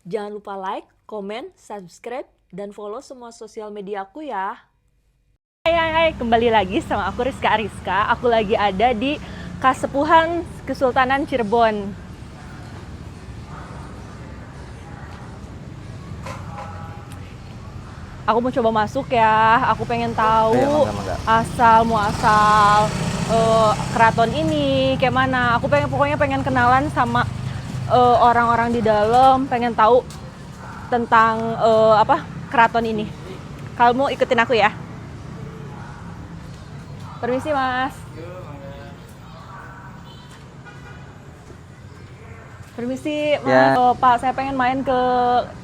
Jangan lupa like, komen, subscribe, dan follow semua sosial media aku ya. Hai, kembali lagi sama aku Rizka Ariska. Aku lagi ada di Kasepuhan Kesultanan Cirebon. Aku mau coba masuk ya. Aku pengen tahu asal muasal keraton ini kayak mana. Aku pokoknya pengen kenalan sama orang-orang di dalam. Pengen tahu tentang keraton ini. Kamu ikutin aku ya. Permisi Mas. Permisi Mas. Ya. Pak, saya pengen main ke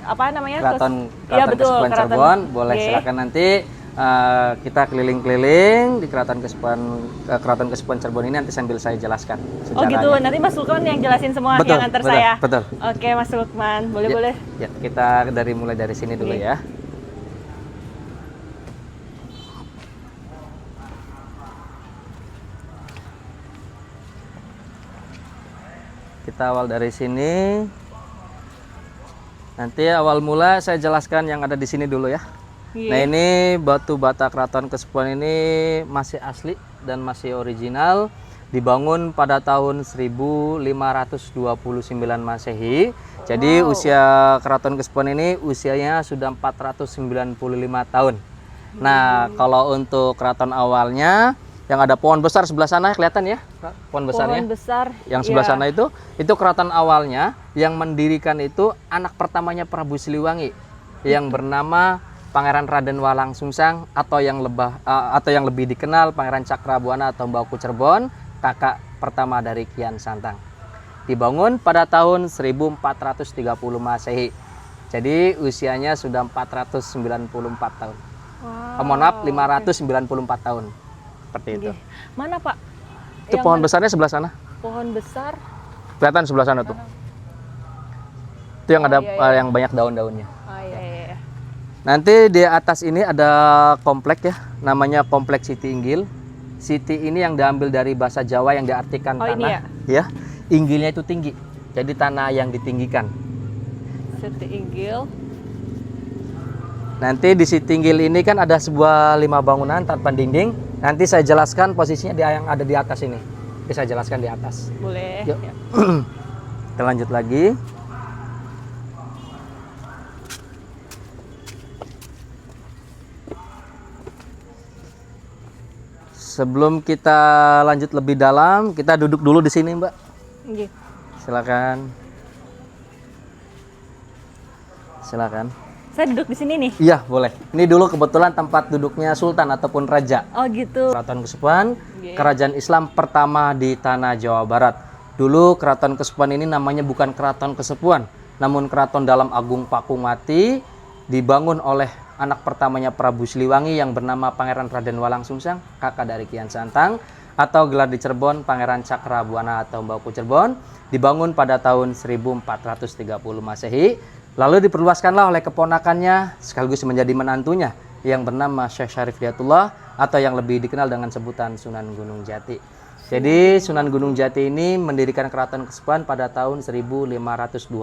Keraton Iya betul, Kesepuhan Cirebon. Boleh silakan nanti kita keliling-keliling di Keraton Kesepuhan Cirebon ini, nanti sambil saya jelaskan sejarahnya. Oh gitu, nanti Mas Lukman yang jelasin semua Betul, yang antar betul, saya. betul. Oke Mas Lukman, boleh. Ya, kita mulai dari sini dulu ya. Kita awal dari sini. Nanti awal mula saya jelaskan yang ada di sini dulu ya. Nah, ini batu bata Keraton Kesepuhan ini masih asli dan masih original. Dibangun pada tahun 1529 Masehi. Jadi usia Keraton Kesepuhan ini usianya sudah 495 tahun. Nah, kalau untuk keraton awalnya yang ada pohon besar sebelah sana, kelihatan ya pohon besarnya. Pohon besar. Yang sebelah sana itu keraton awalnya. Yang mendirikan itu anak pertamanya Prabu Siliwangi yang bernama Pangeran Raden Walang Sungsang atau yang lebih dikenal Pangeran Cakrabuana atau Mbauku Cirebon, kakak pertama dari Kian Santang. Dibangun pada tahun 1430 Masehi. Jadi usianya sudah 494 tahun. Wow. Mohon maaf, 594 tahun. Seperti itu. Mana Pak? Itu pohon besarnya sebelah sana. Pohon besar. Kelihatan sebelah sana tuh. Itu yang ada yang banyak daun-daunnya. Oh iya. Nanti di atas ini ada komplek ya, namanya Komplek Siti Inggil. Siti ini yang diambil dari bahasa Jawa yang diartikan tanah. Ini ya. Inggilnya itu tinggi. Jadi tanah yang ditinggikan. Siti Inggil. Nanti di Siti Inggil ini kan ada sebuah 5 bangunan tanpa dinding. Nanti saya jelaskan posisinya yang ada di atas ini. Bisa saya jelaskan di atas. Boleh. Yuk. Kita lanjut lagi. Sebelum kita lanjut lebih dalam, kita duduk dulu di sini, Mbak. Iya. Silakan. Saya duduk di sini nih. Iya, boleh. Ini dulu kebetulan tempat duduknya sultan ataupun raja. Oh gitu. Keraton Kesepuhan, kerajaan Islam pertama di tanah Jawa Barat. Dulu Keraton Kesepuhan ini namanya bukan Keraton Kesepuhan, namun Keraton Dalam Agung Pakumati, dibangun oleh anak pertamanya Prabu Siliwangi yang bernama Pangeran Raden Walang Sungsang, kakak dari Kian Santang, atau gelar di Cirebon Pangeran Cakrabuana atau Mbauku Cirebon, dibangun pada tahun 1430 Masehi. Lalu diperluaskanlah oleh keponakannya sekaligus menjadi menantunya yang bernama Syekh Syarif Hidayatullah atau yang lebih dikenal dengan sebutan Sunan Gunung Jati. Jadi Sunan Gunung Jati ini mendirikan Keraton Kesepuhan pada tahun 1529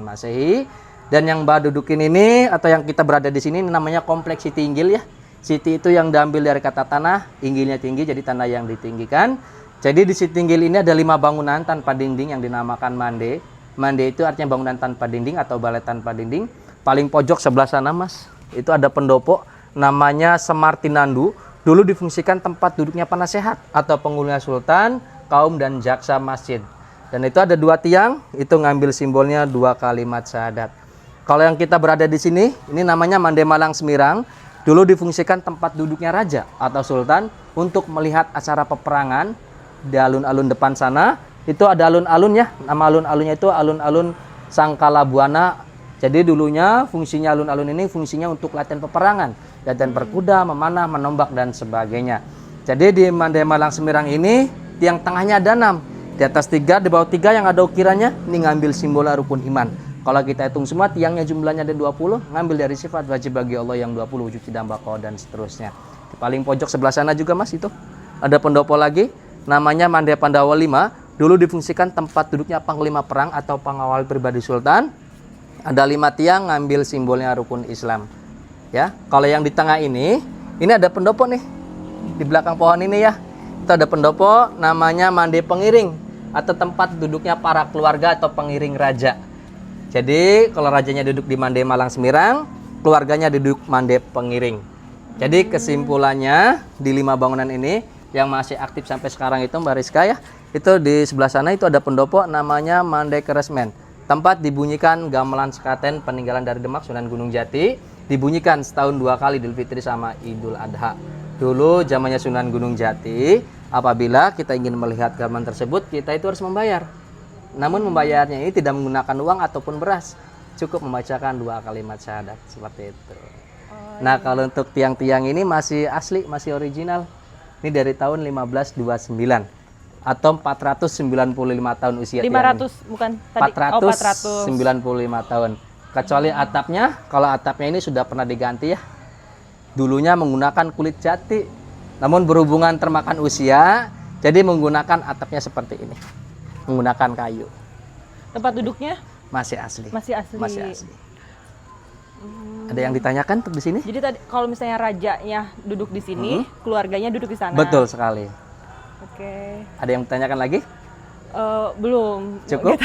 Masehi. Dan yang Mbak dudukin ini atau yang kita berada di sini namanya Kompleks Siti Inggil ya. Siti itu yang diambil dari kata tanah, Inggilnya tinggi, jadi tanah yang ditinggikan. Jadi di Siti Inggil ini ada 5 bangunan tanpa dinding yang dinamakan mande. Mande itu artinya bangunan tanpa dinding atau balai tanpa dinding. Paling pojok sebelah sana Mas, itu ada pendopo namanya Semar Tinandu. Dulu difungsikan tempat duduknya penasehat atau penghulunya sultan, kaum dan jaksa masjid. Dan itu ada 2 tiang, itu ngambil simbolnya 2 kalimat syahadat. Kalau yang kita berada di sini, ini namanya Mande Malang Semirang. Dulu difungsikan tempat duduknya raja atau sultan untuk melihat acara peperangan di alun-alun depan sana. Itu ada alun-alun ya, nama alun-alunnya itu alun-alun Sangkala Buana. Jadi dulunya fungsinya alun-alun ini fungsinya untuk latihan peperangan, latihan berkuda, memanah, menombak dan sebagainya. Jadi di Mande Malang Semirang ini tiang tengahnya ada 6, di atas 3, di bawah 3 yang ada ukirannya, ini ngambil simbol rukun iman. Kalau kita hitung semua tiangnya jumlahnya ada 20, ngambil dari sifat wajib bagi Allah yang 20, wujud tidak bakal dan seterusnya. Di paling pojok sebelah sana juga Mas itu ada pendopo lagi namanya Mande Pandawa 5. Dulu difungsikan tempat duduknya panglima perang atau pengawal pribadi sultan. Ada 5 tiang ngambil simbolnya rukun Islam. Ya, kalau yang di tengah ini ada pendopo nih. Di belakang pohon ini ya. Itu ada pendopo namanya mande pengiring atau tempat duduknya para keluarga atau pengiring raja. Jadi kalau rajanya duduk di mande Malang Semirang, keluarganya duduk mande pengiring. Jadi kesimpulannya di 5 bangunan ini yang masih aktif sampai sekarang itu Mbak Rizka ya, itu di sebelah sana itu ada pendopo namanya Mande Keresmen. Tempat dibunyikan gamelan sekaten peninggalan dari Demak Sunan Gunung Jati, dibunyikan setahun 2 kali Idul Fitri sama Idul Adha. Dulu zamannya Sunan Gunung Jati, apabila kita ingin melihat gamelan tersebut, kita itu harus membayar. Namun membayarnya ini tidak menggunakan uang ataupun beras, cukup membacakan 2 kalimat syahadat seperti itu. Nah, kalau untuk tiang-tiang ini masih asli, masih original. Ini dari tahun 1529 atau 495 tahun usia 500 tiang ini. bukan tadi. 495 tahun. Kecuali atapnya, kalau atapnya ini sudah pernah diganti ya. Dulunya menggunakan kulit jati. Namun berhubungan termakan usia, jadi menggunakan atapnya seperti ini. Menggunakan kayu. Tempat duduknya Masih asli. masih asli. Masih asli. Ada yang ditanyakan untuk di sini? Jadi tadi kalau misalnya rajanya duduk di sini, keluarganya duduk di sana. Betul sekali. Oke. Ada yang ditanyakan lagi? Belum. Cukup.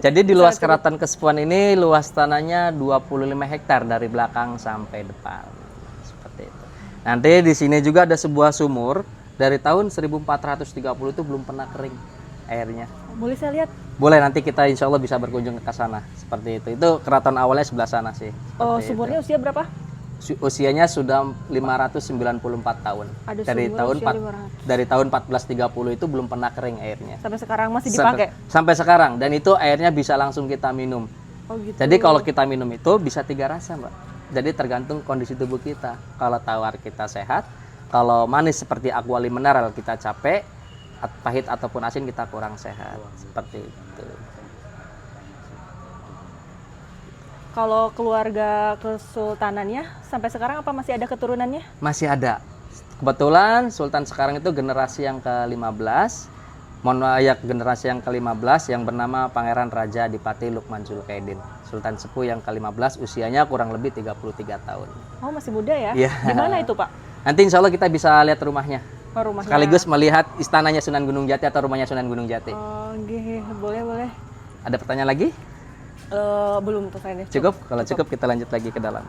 Jadi di luas Keraton Kesepuan ini luas tanahnya 25 hektar dari belakang sampai depan. Seperti itu. Nanti di sini juga ada sebuah sumur dari tahun 1430 itu belum pernah kering airnya. Boleh saya lihat? Boleh, nanti kita insya Allah bisa berkunjung ke sana. Seperti itu. Itu keraton awalnya sebelah sana sih. Oh, Seperti sumurnya itu. usia berapa? Usianya sudah 594 tahun. Ada dari sumur tahun usia 500. dari tahun 1430 itu belum pernah kering airnya. Sampai sekarang masih dipakai? Sampai sekarang, dan itu airnya bisa langsung kita minum. Oh gitu. Jadi kalau kita minum itu bisa 3 rasa, Mbak. Jadi tergantung kondisi tubuh kita. Kalau tawar kita sehat, kalau manis seperti aqua mineral kita capek, pahit ataupun asin kita kurang sehat. Seperti itu. Kalau keluarga kesultanannya sampai sekarang apa masih ada keturunannya? Masih ada. Kebetulan Sultan sekarang itu generasi yang ke-15. Generasi yang ke-15 yang bernama Pangeran Raja Adipati Lukman Zulkaidin. Sultan sepuh yang ke-15, usianya kurang lebih 33 tahun. Oh, masih muda ya? Iya. Di mana itu, Pak? Nanti insya Allah kita bisa lihat rumahnya. Oh, rumahnya. Sekaligus melihat istananya Sunan Gunung Jati atau rumahnya Sunan Gunung Jati. Oh, boleh, boleh. Ada pertanyaan lagi? Belum untuk saya. Cukup? Kalau cukup kita lanjut lagi ke dalam.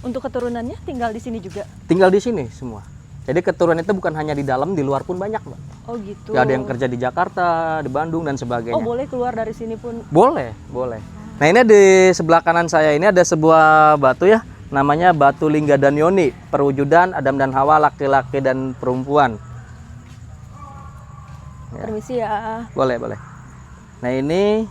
Untuk keturunannya tinggal di sini juga? Tinggal di sini semua. Jadi keturunan itu bukan hanya di dalam, di luar pun banyak, Mbak. Oh gitu. Ya, ada yang kerja di Jakarta, di Bandung, dan sebagainya. Oh, boleh keluar dari sini pun? Boleh, boleh. Nah, ini di sebelah kanan saya ini ada sebuah batu ya, namanya Batu Lingga dan Yoni, perwujudan Adam dan Hawa, laki-laki dan perempuan. Ya. Permisi ya. Boleh, boleh. Nah, ini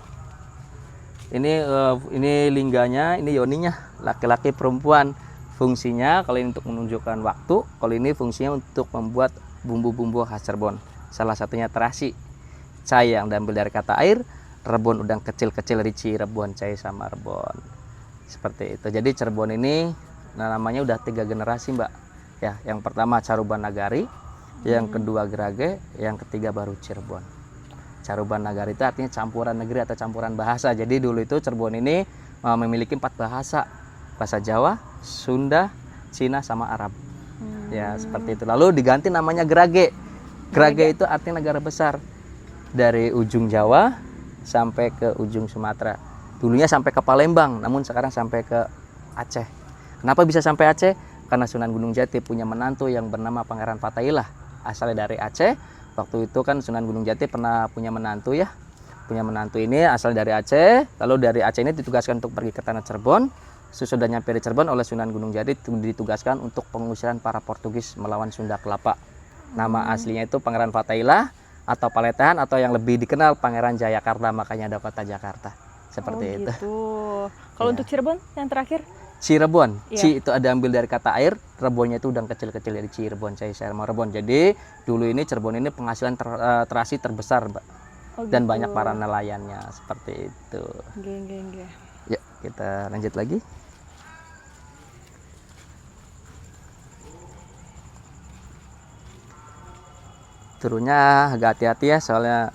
lingganya, ini yoninya, laki-laki perempuan. Fungsinya kalau ini untuk menunjukkan waktu, kalau ini fungsinya untuk membuat bumbu-bumbu khas Cirebon. Salah satunya terasi, cai yang diambil dari kata air, rebon udang kecil-kecil rici, rebon cai sama rebon. Seperti itu. Jadi Cirebon ini namanya udah 3 generasi, Mbak. Ya, yang pertama Caruban Nagari, yang kedua Gerage, yang ketiga baru Cirebon. Caruban Nagari itu artinya campuran negeri atau campuran bahasa. Jadi dulu itu Cirebon ini memiliki 4 bahasa. Bahasa Jawa, Sunda, Cina, sama Arab. Ya, seperti itu. Lalu diganti namanya Gerage. Gerage itu artinya negara besar. Dari ujung Jawa sampai ke ujung Sumatera. Dulunya sampai ke Palembang, namun sekarang sampai ke Aceh. Kenapa bisa sampai Aceh? Karena Sunan Gunung Jati punya menantu yang bernama Pangeran Fatailah. Asalnya dari Aceh. Waktu itu kan Sunan Gunung Jati pernah punya menantu ya. Punya menantu ini asal dari Aceh. Lalu dari Aceh ini ditugaskan untuk pergi ke tanah Cirebon. Sesudah nyampe di Cirebon oleh Sunan Gunung Jati ditugaskan untuk pengusiran para Portugis melawan Sunda Kelapa. Nama aslinya itu Pangeran Fatailah atau Paletehan, atau yang lebih dikenal Pangeran Jayakarta, makanya ada kota Jakarta. Seperti itu. Gitu. Kalau untuk Cirebon yang terakhir? Cirebon. Iya. Ci itu ada ambil dari kata air, rebonnya itu udang kecil-kecil dari Cirebon, cai sama rebon. Jadi dulu ini Cirebon ini penghasilan terasi terbesar, Mbak. Oh, Dan gitu. banyak para nelayannya, seperti itu. Geng. Ya, kita lanjut lagi. Turunnya agak hati-hati ya, soalnya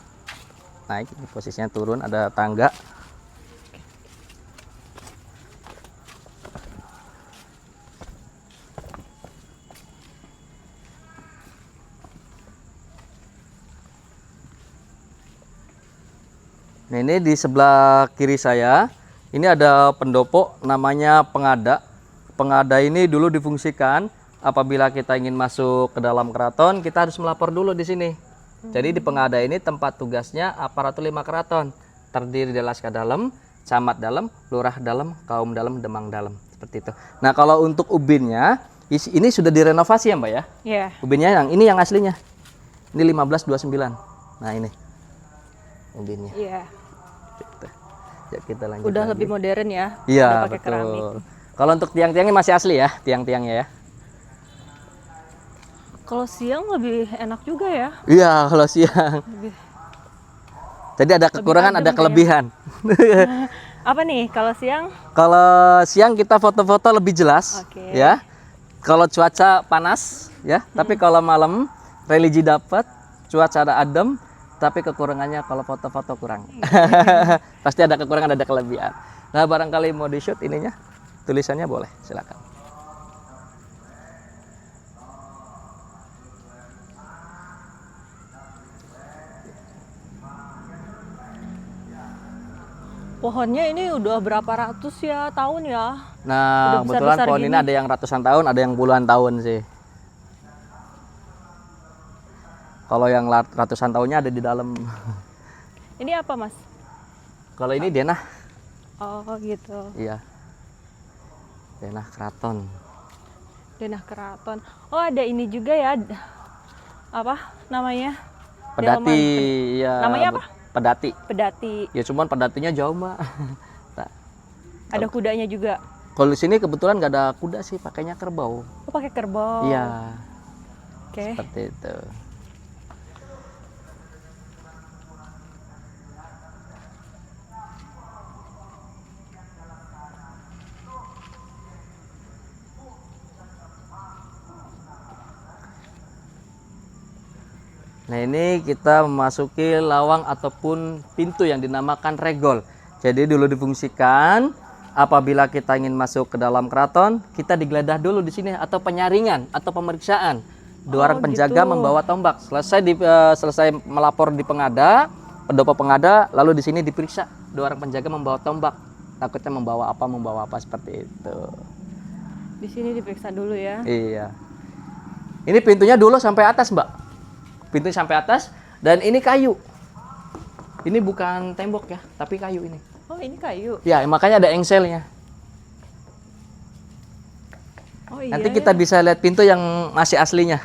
naik posisinya turun, ada tangga. Nah, ini di sebelah kiri saya, ini ada pendopo namanya Pengada. Pengada ini dulu difungsikan apabila kita ingin masuk ke dalam keraton, kita harus melapor dulu di sini. Jadi di Pengada ini tempat tugasnya aparatur 5 keraton. Terdiri dari Laskar Dalam, Camat Dalam, Lurah Dalam, Kaum Dalam, Demang Dalam. Seperti itu. Nah, kalau untuk ubinnya, ini sudah direnovasi ya Mbak ya? Iya. Ubinnya yang aslinya. Ini 1529. Nah, ini ubinnya. Iya. Ya, kita lanjut Udah lagi. lebih modern ya. Iya, Udah pakai betul. keramik. Kalau untuk tiang-tiangnya masih asli ya, tiang-tiangnya ya. Kalau siang lebih enak juga ya. Iya, kalau siang. Jadi ada kekurangan, adem ada kelebihan. Apa nih kalau siang? Kalau siang kita foto-foto lebih jelas, Oke. ya. Kalau cuaca panas, ya. Tapi kalau malam religi dapat, cuaca ada adem, tapi kekurangannya kalau foto-foto kurang. Pasti ada kekurangan, ada kelebihan. Nah, barangkali mau di shoot ininya, tulisannya boleh, silakan. Pohonnya ini udah berapa ratus ya tahun ya? Nah, Udah kebetulan besar-besar pohon ini gini. ada yang ratusan tahun, ada yang puluhan tahun sih. Kalau yang ratusan tahunnya ada di dalam. Ini apa Mas? Kalau ini denah, Oh gitu. iya. Denah keraton. Denah Keraton. Oh ada ini juga ya. Apa namanya? Pedati, Delman. ya. Namanya apa? Pedati. Pedati. Ya cuman pedatinya jauh, Mbak. Nah, Ada kudanya juga. kalau di sini kebetulan nggak ada kuda sih, pakainya kerbau. Oh pakai kerbau. Iya, Oke. seperti itu. Nah, ini kita memasuki lawang ataupun pintu yang dinamakan regol. Jadi dulu difungsikan apabila kita ingin masuk ke dalam keraton, kita digeledah dulu di sini atau penyaringan atau pemeriksaan. Dua orang penjaga gitu. membawa tombak. Selesai melapor di Pengada, pendopo Pengada, lalu di sini diperiksa. Dua orang penjaga membawa tombak. Takutnya membawa apa seperti itu. Di sini diperiksa dulu ya. Iya. Ini pintunya dulu sampai atas, Mbak. Pintu sampai atas, dan ini kayu. Ini bukan tembok ya, tapi kayu ini. Oh ini kayu. Ya, makanya ada engselnya. Oh iya. Nanti kita bisa lihat pintu yang masih aslinya.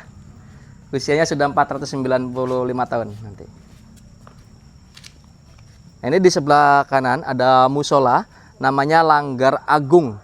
Usianya sudah 495 tahun nanti. Nah, ini di sebelah kanan ada musola, namanya Langgar Agung.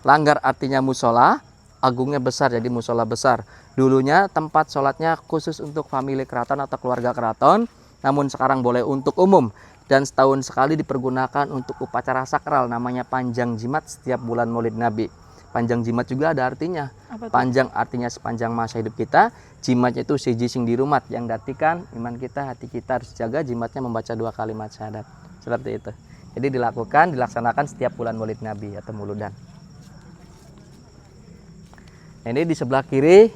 Langgar artinya musola, agungnya besar, jadi musola besar. Dulunya tempat sholatnya khusus untuk famili keraton atau keluarga keraton, namun sekarang boleh untuk umum. Dan setahun sekali dipergunakan untuk upacara sakral, namanya panjang jimat setiap bulan Maulid Nabi. Panjang jimat juga ada artinya. Apa tuh? Panjang artinya sepanjang masa hidup kita. Jimatnya itu siji sing dirumat, yang datikan iman kita, hati kita harus jaga. Jimatnya membaca 2 kalimat syahadat. Seperti itu. Jadi dilaksanakan setiap bulan Maulid Nabi atau Mauludan. Nah, ini di sebelah kiri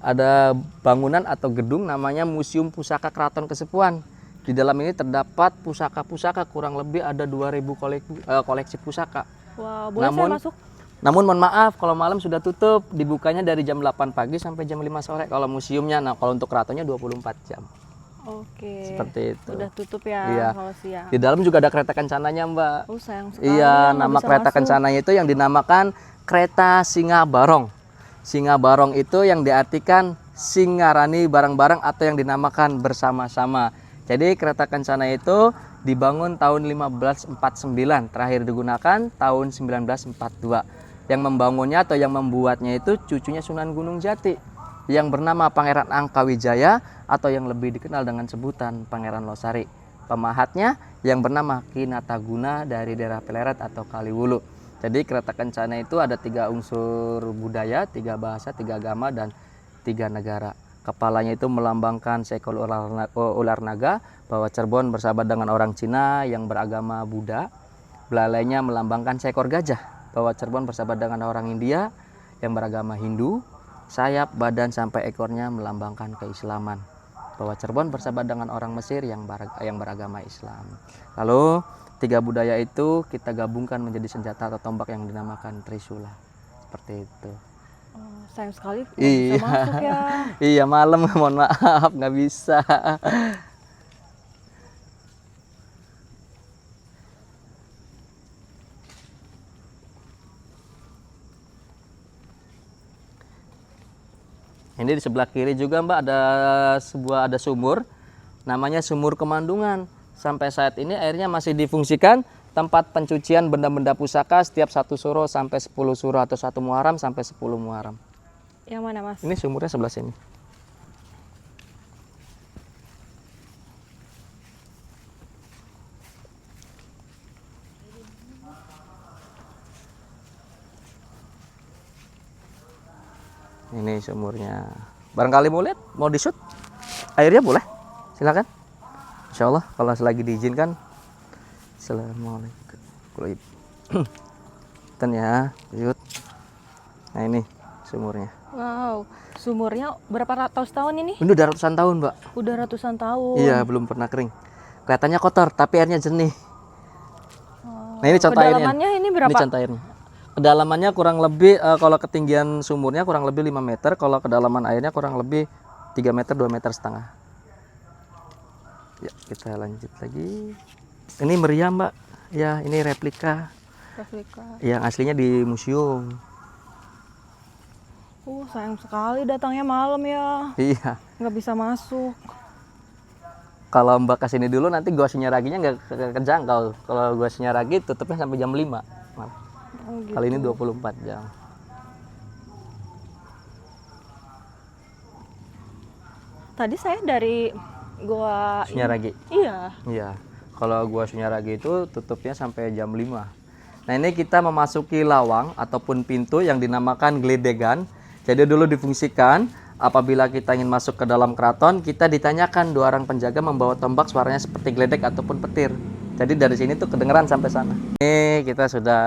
ada bangunan atau gedung namanya Museum Pusaka Keraton Kesepuhan. Di dalam ini terdapat pusaka-pusaka, kurang lebih ada 2000 koleksi pusaka. Wah, boleh saya masuk? Namun mohon maaf kalau malam sudah tutup, dibukanya dari jam 8 pagi sampai jam 5 sore kalau museumnya. Nah, kalau untuk keratonnya 24 jam. Oke. Seperti itu. Udah tutup ya Iya. kalau siang. Di dalam juga ada kereta kencananya, Mbak. Oh sayang sekali. Iya, nggak nama bisa kereta masuk. kencananya itu yang dinamakan kereta Singa Barong. Singa Barong itu yang diartikan singarani barang-barang atau yang dinamakan bersama-sama. Jadi kereta kencana itu dibangun tahun 1549, terakhir digunakan tahun 1942. Yang membangunnya atau yang membuatnya itu cucunya Sunan Gunung Jati yang bernama Pangeran Angkawijaya atau yang lebih dikenal dengan sebutan Pangeran Losari. Pemahatnya yang bernama Kinataguna dari daerah Pleret atau Kaliwulu. Jadi kereta kencana itu ada 3 unsur budaya, 3 bahasa, 3 agama, dan 3 negara. Kepalanya itu melambangkan seekor ular naga, bahwa Cirebon bersahabat dengan orang Cina yang beragama Buddha. Belalainya melambangkan seekor gajah, bahwa Cirebon bersahabat dengan orang India yang beragama Hindu. Sayap, badan sampai ekornya melambangkan keislaman, bahwa Cirebon bersahabat dengan orang Mesir yang beragama Islam. Lalu 3 budaya itu kita gabungkan menjadi senjata atau tombak yang dinamakan Trisula. Seperti itu. Oh, sayang sekali nggak bisa masuk ya. Iya, malam, mohon maaf nggak bisa. Ini di sebelah kiri juga Mbak ada sumur, namanya Sumur Kemandungan. Sampai saat ini airnya masih difungsikan tempat pencucian benda-benda pusaka setiap 1 suro sampai 10 suro atau 1 Muharram sampai 10 Muharram. Yang mana Mas? Ini sumurnya sebelah sini. Ini sumurnya. Barangkali mau lihat, mau di-shoot airnya boleh, silakan. Insya Allah kalau selagi diizinkan. Assalamualaikum. Ten ya, shoot. Nah ini sumurnya. Wow, sumurnya berapa ratus tahun ini? Ini udah ratusan tahun Mbak. Udah ratusan tahun. Iya, belum pernah kering. Kelihatannya kotor, tapi airnya jernih. Oh, Nah ini contoh airnya. kedalamannya ini berapa? Ini contoh airnya. Kedalamannya kurang lebih, kalau ketinggian sumurnya kurang lebih 5 meter, kalau kedalaman airnya kurang lebih 3 meter, 2 meter setengah. Ya, kita lanjut lagi. Ini meriam Mbak. Ya, ini replika. Yang aslinya di museum. Sayang sekali datangnya malam ya. Iya. Nggak bisa masuk. Kalau Mbak kesini dulu nanti Gua Sunyaraginya nggak kejangkau. Kalau Gua Sunyaragi tutupnya sampai jam 5. Gitu. Kali ini 24 jam. Tadi saya dari Gua Sunyaragi. Iya. Iya. Kalau Gua Sunyaragi itu tutupnya sampai jam 5. Nah, ini kita memasuki lawang ataupun pintu yang dinamakan gledegan. Jadi dulu difungsikan apabila kita ingin masuk ke dalam keraton, kita ditanyakan 2 orang penjaga membawa tombak, suaranya seperti gledek ataupun petir. Jadi dari sini tuh kedengeran sampai sana. Ini kita sudah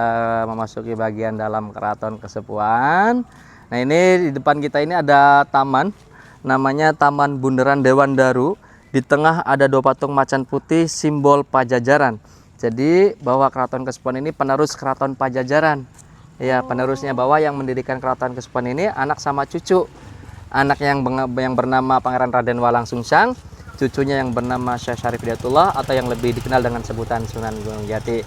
memasuki bagian dalam Keraton Kesepuan. Nah, ini di depan kita ini ada taman, namanya Taman Bundaran Dewan Daru. Di tengah ada 2 patung macan putih, simbol Pajajaran. Jadi bahwa Keraton Kesepuan ini penerus Keraton Pajajaran. Ya, penerusnya, bahwa yang mendirikan Keraton Kesepuan ini anak sama cucu. Anak yang bernama Pangeran Raden Walang Sungsang, cucunya yang bernama Syekh Syarif Hidayatullah atau yang lebih dikenal dengan sebutan Sunan Gunung Jati.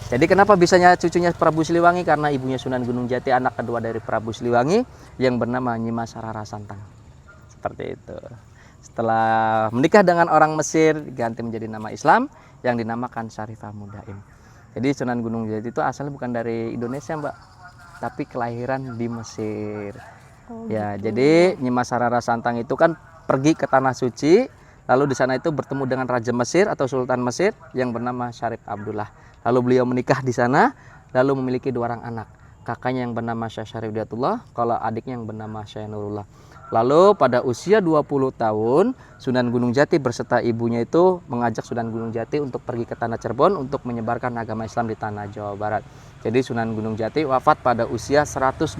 Jadi kenapa bisanya cucunya Prabu Siliwangi? Karena ibunya Sunan Gunung Jati, anak kedua dari Prabu Siliwangi yang bernama Nyimas Rara Santang. Seperti itu. Setelah menikah dengan orang Mesir, diganti menjadi nama Islam yang dinamakan Syarifah Mudaim. Jadi Sunan Gunung Jati itu asalnya bukan dari Indonesia Mbak, tapi kelahiran di Mesir. Ya, Gitu. jadi Nyimas Rara Santang itu kan pergi ke Tanah Suci, lalu di sana itu bertemu dengan Raja Mesir atau Sultan Mesir yang bernama Syarif Abdullah. Lalu beliau menikah di sana, lalu memiliki 2 orang anak. Kakaknya yang bernama Syekh Syarif Hidayatullah, kalau adiknya yang bernama Syekh Nurullah. Lalu pada usia 20 tahun, Sunan Gunung Jati berserta ibunya itu mengajak Sunan Gunung Jati untuk pergi ke Tanah Cirebon untuk menyebarkan agama Islam di Tanah Jawa Barat. Jadi Sunan Gunung Jati wafat pada usia 120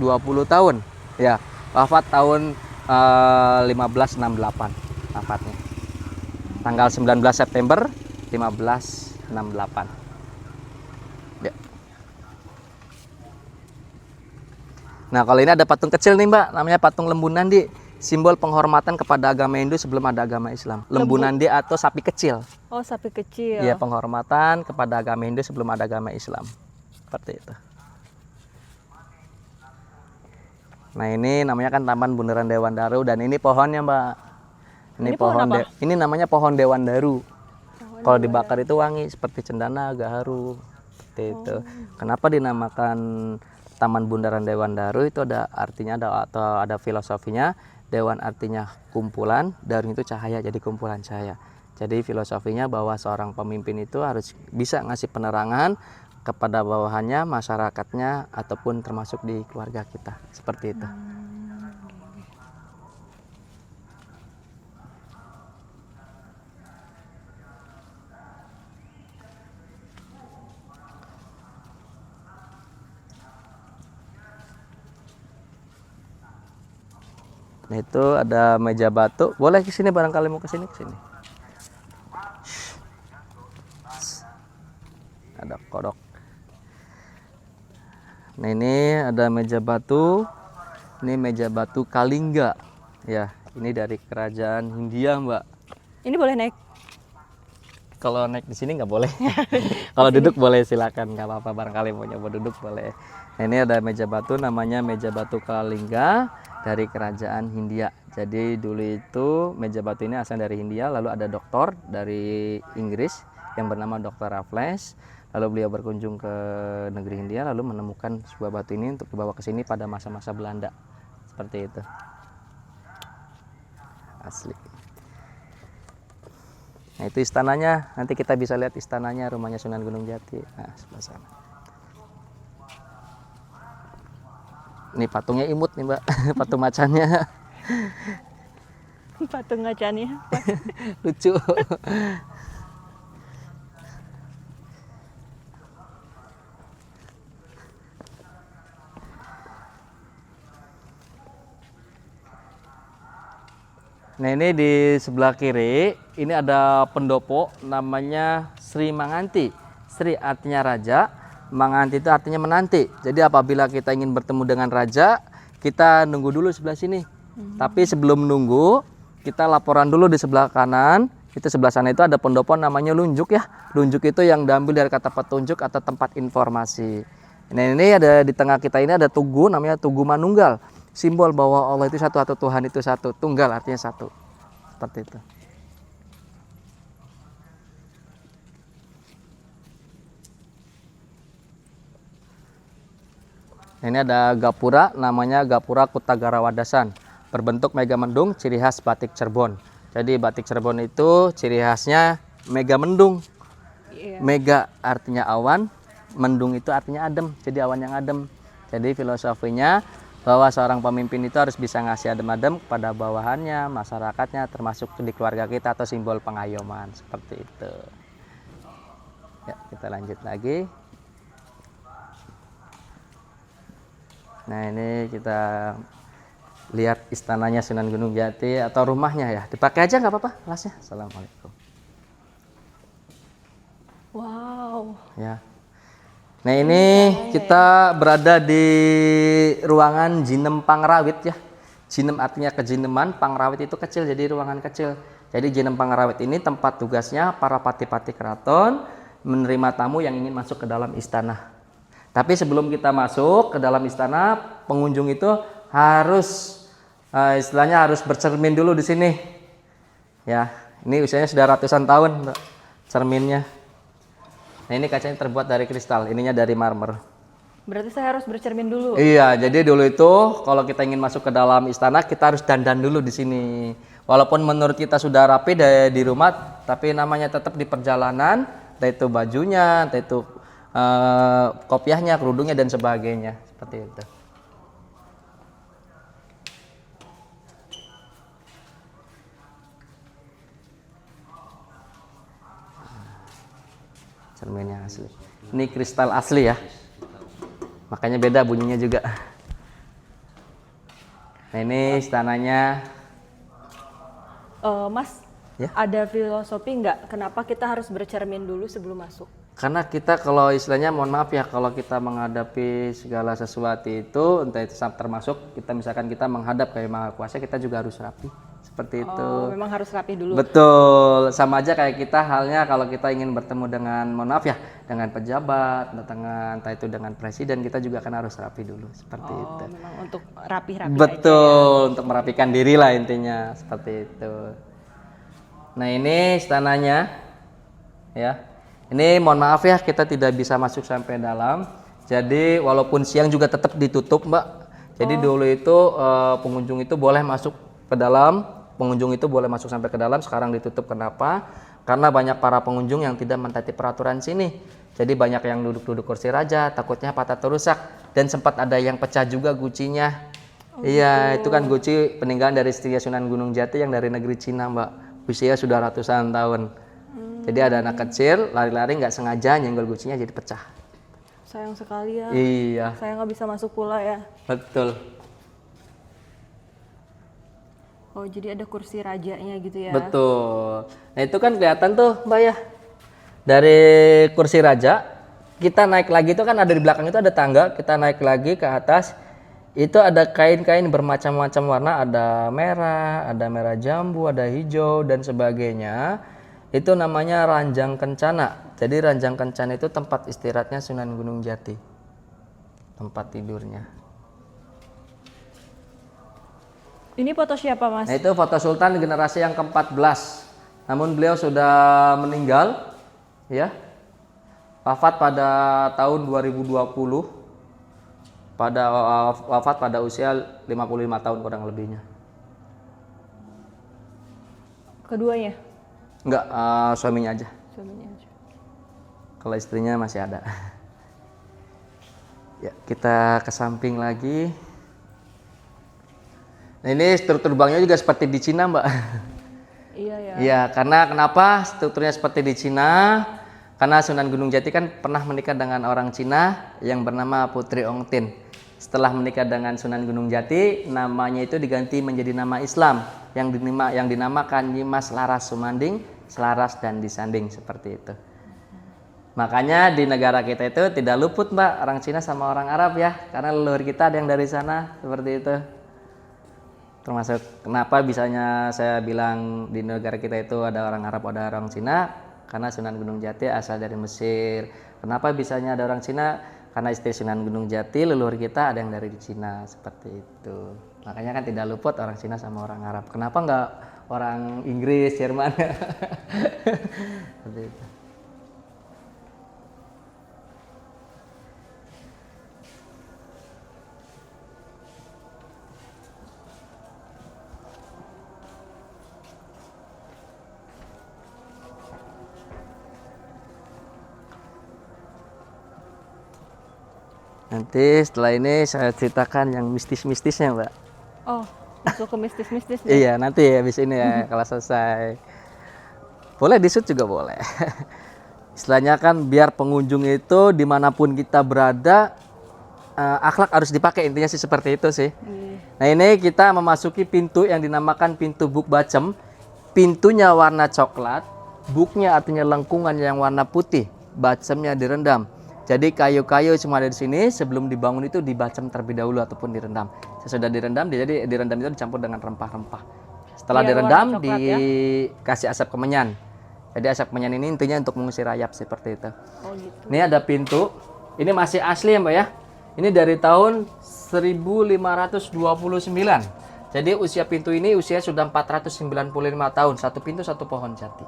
tahun. Ya, wafat tahun 1568 wafatnya. Tanggal 19 September 1568. Ya. Nah, kalau ini ada patung kecil nih Mbak, namanya patung Lembu Nandi, simbol penghormatan kepada agama Hindu sebelum ada agama Islam. Lembu Nandi atau sapi kecil. Oh, sapi kecil. Iya, penghormatan kepada agama Hindu sebelum ada agama Islam. Seperti itu. Nah, ini namanya kan Taman Bundaran Dewan Daru, dan ini pohonnya Mbak. Ini pohon apa? Ini namanya pohon Dewan Daru. Kalau dibakar itu wangi seperti cendana, gaharu. Seperti itu. Kenapa dinamakan Taman Bundaran Dewan Daru? Itu ada artinya, ada filosofinya. Dewan artinya kumpulan, daru itu cahaya, jadi kumpulan cahaya. Jadi filosofinya bahwa seorang pemimpin itu harus bisa ngasih penerangan kepada bawahannya, masyarakatnya, ataupun termasuk di keluarga kita. Seperti itu. Nah itu ada meja batu. Boleh ke sini barangkali mau ke sini ke sini. Ada kodok. Nah ini ada meja batu. Ini meja batu Kalingga. Ya, ini dari kerajaan Hindia, Mbak. Ini boleh naik? Kalau naik di sini nggak boleh. Kalau duduk boleh, silakan, nggak apa-apa. Barangkali mau nyoba duduk boleh. Nah, ini ada meja batu, namanya meja batu Kalingga dari kerajaan Hindia. Jadi dulu itu meja batu ini asal dari Hindia, lalu ada dokter dari Inggris yang bernama Dr. Raffles. Lalu beliau berkunjung ke negeri Hindia, lalu menemukan sebuah batu ini untuk dibawa ke sini pada masa-masa Belanda. Seperti itu. Asli. Nah itu istananya, nanti kita bisa lihat istananya, rumahnya Sunan Gunung Jati. Nah sebelah sana. Ini patungnya imut nih Mbak, patung macannya. Patung macannya. Lucu. Nah ini di sebelah kiri, ini ada pendopo namanya Sri Manganti. Sri artinya raja, Manganti itu artinya menanti. Jadi apabila kita ingin bertemu dengan raja, kita nunggu dulu sebelah sini. Tapi sebelum nunggu, kita laporan dulu di sebelah kanan. Itu sebelah sana itu ada pendopo namanya Lunjuk ya. Lunjuk itu yang diambil dari kata petunjuk atau tempat informasi. Nah ini ada di tengah kita ini ada tugu namanya Tugu Manunggal. Simbol bahwa Allah itu satu atau Tuhan itu satu, tunggal artinya satu, seperti itu. Nah, ini ada gapura, namanya gapura Kutagarawadasan, berbentuk mega mendung, ciri khas batik Cirebon. Jadi batik Cirebon itu ciri khasnya mega mendung. Mega artinya awan, mendung itu artinya adem, jadi awan yang adem. Jadi filosofinya bahwa seorang pemimpin itu harus bisa ngasih adem-adem kepada bawahannya, masyarakatnya, termasuk di keluarga kita atau simbol pengayoman seperti itu. Ya, kita lanjut lagi. Nah ini kita lihat istananya Sunan Gunung Jati atau rumahnya ya. Dipakai aja nggak apa-apa kelasnya. Assalamualaikum. Wow. Ya. Nah ini kita berada di ruangan Jinem Pangrawit ya. Jinem artinya kejineman, Pangrawit itu kecil jadi ruangan kecil. Jadi Jinem Pangrawit ini tempat tugasnya para pati-pati keraton menerima tamu yang ingin masuk ke dalam istana. Tapi sebelum kita masuk ke dalam istana, pengunjung itu harus istilahnya harus bercermin dulu di sini. Ya, ini usianya sudah ratusan tahun, Mbak, cerminnya. Nah ini kacanya terbuat dari kristal, ininya dari marmer. Berarti saya harus bercermin dulu? Iya, jadi dulu itu kalau kita ingin masuk ke dalam istana, kita harus dandan dulu di sini. Walaupun menurut kita sudah rapi di rumah, tapi namanya tetap di perjalanan, entah itu bajunya, entah itu kopiahnya, kerudungnya, dan sebagainya. Seperti itu. Cerminnya asli. Ini kristal asli ya. Makanya beda bunyinya juga. Nah ini istananya. Mas, Ya? ada filosofi nggak kenapa kita harus bercermin dulu sebelum masuk? Karena kita kalau istilahnya mohon maaf ya, kalau kita menghadapi segala sesuatu itu, entah itu termasuk kita misalkan kita menghadap kayak Maha Kuasa, kita juga harus rapi. Seperti itu. Oh, memang harus rapi dulu. Betul, sama aja kayak kita halnya kalau kita ingin bertemu dengan, mohon maaf ya, dengan pejabat, dengan entah itu dengan presiden, kita juga kan harus rapi dulu, seperti itu. Memang untuk rapi-rapi Betul, aja ya. untuk merapikan diri lah intinya, seperti itu. Nah ini istananya, ya. Ini mohon maaf ya, kita tidak bisa masuk sampai dalam. Jadi walaupun siang juga tetap ditutup, Mbak. Jadi dulu itu pengunjung itu boleh masuk ke dalam. Pengunjung itu boleh masuk sampai ke dalam, sekarang ditutup. Kenapa? Karena banyak para pengunjung yang tidak mentaati peraturan sini. Jadi banyak yang duduk-duduk kursi raja, takutnya patah atau rusak. Dan sempat ada yang pecah juga gucinya. Iya, itu kan guci peninggalan dari Setia Sunan Gunung Jati yang dari negeri Cina, Mbak. Usia sudah ratusan tahun. Jadi ada anak kecil lari-lari nggak sengaja nyenggol gucinya jadi pecah. Sayang sekali ya. Iya. Saya nggak bisa masuk pula ya. Betul. Oh, jadi ada kursi rajanya gitu ya? Betul. Nah itu kan kelihatan tuh Mbak ya. Dari kursi raja, kita naik lagi itu kan ada di belakang itu ada tangga, kita naik lagi ke atas. Itu ada kain-kain bermacam-macam warna, ada merah jambu, ada hijau dan sebagainya. Itu namanya Ranjang Kencana. Jadi Ranjang Kencana itu tempat istirahatnya Sunan Gunung Jati. Tempat tidurnya. Ini foto siapa, Mas? Nah itu foto Sultan generasi yang ke-14. Namun beliau sudah meninggal, ya, wafat pada tahun 2020. Wafat pada usia 55 tahun kurang lebihnya. Keduanya? Enggak, suaminya aja. Suaminya aja. Kalau istrinya masih ada. Ya, kita ke samping lagi. Nah, ini struktur banknya juga seperti di Cina, Mbak. Iya ya. Iya, karena kenapa strukturnya seperti di Cina? Karena Sunan Gunung Jati kan pernah menikah dengan orang Cina yang bernama Putri Ong Tin. Setelah menikah dengan Sunan Gunung Jati, namanya itu diganti menjadi nama Islam yang dinamakan Nyimas Laras Sumanding, selaras dan disanding seperti itu. Makanya di negara kita itu tidak luput Mbak orang Cina sama orang Arab ya, karena leluhur kita ada yang dari sana seperti itu. Termasuk kenapa bisanya saya bilang di negara kita itu ada orang Arab, ada orang Cina, karena Sunan Gunung Jati asal dari Mesir. Kenapa bisanya ada orang Cina? Karena istri Sunan Gunung Jati, leluhur kita ada yang dari Cina, seperti itu. Makanya kan tidak luput orang Cina sama orang Arab. Kenapa enggak orang Inggris, Jerman? Seperti itu. Nanti setelah ini saya ceritakan yang mistis-mistisnya, Mbak. Oh, masuk ke mistis-mistis nih. Iya, nanti habis ini ya kalau selesai. Boleh di-shoot juga boleh. Istilahnya kan biar pengunjung itu dimanapun kita berada, akhlak harus dipakai, intinya sih seperti itu sih. Nah ini kita memasuki pintu yang dinamakan pintu Buk Bacem. Pintunya warna coklat, buknya artinya lengkungan yang warna putih, bacemnya direndam. Jadi kayu-kayu semua ada di sini sebelum dibangun itu dibacem terlebih dahulu ataupun direndam. Sesudah direndam, jadi direndam itu dicampur dengan rempah-rempah. Setelah direndam dikasih asap kemenyan. Jadi asap kemenyan ini intinya untuk mengusir rayap seperti itu. Oh gitu. Ini ada pintu. Ini masih asli ya Mbak ya. Ini dari tahun 1529. Jadi usia pintu ini usia sudah 495 tahun. Satu pintu satu pohon jati.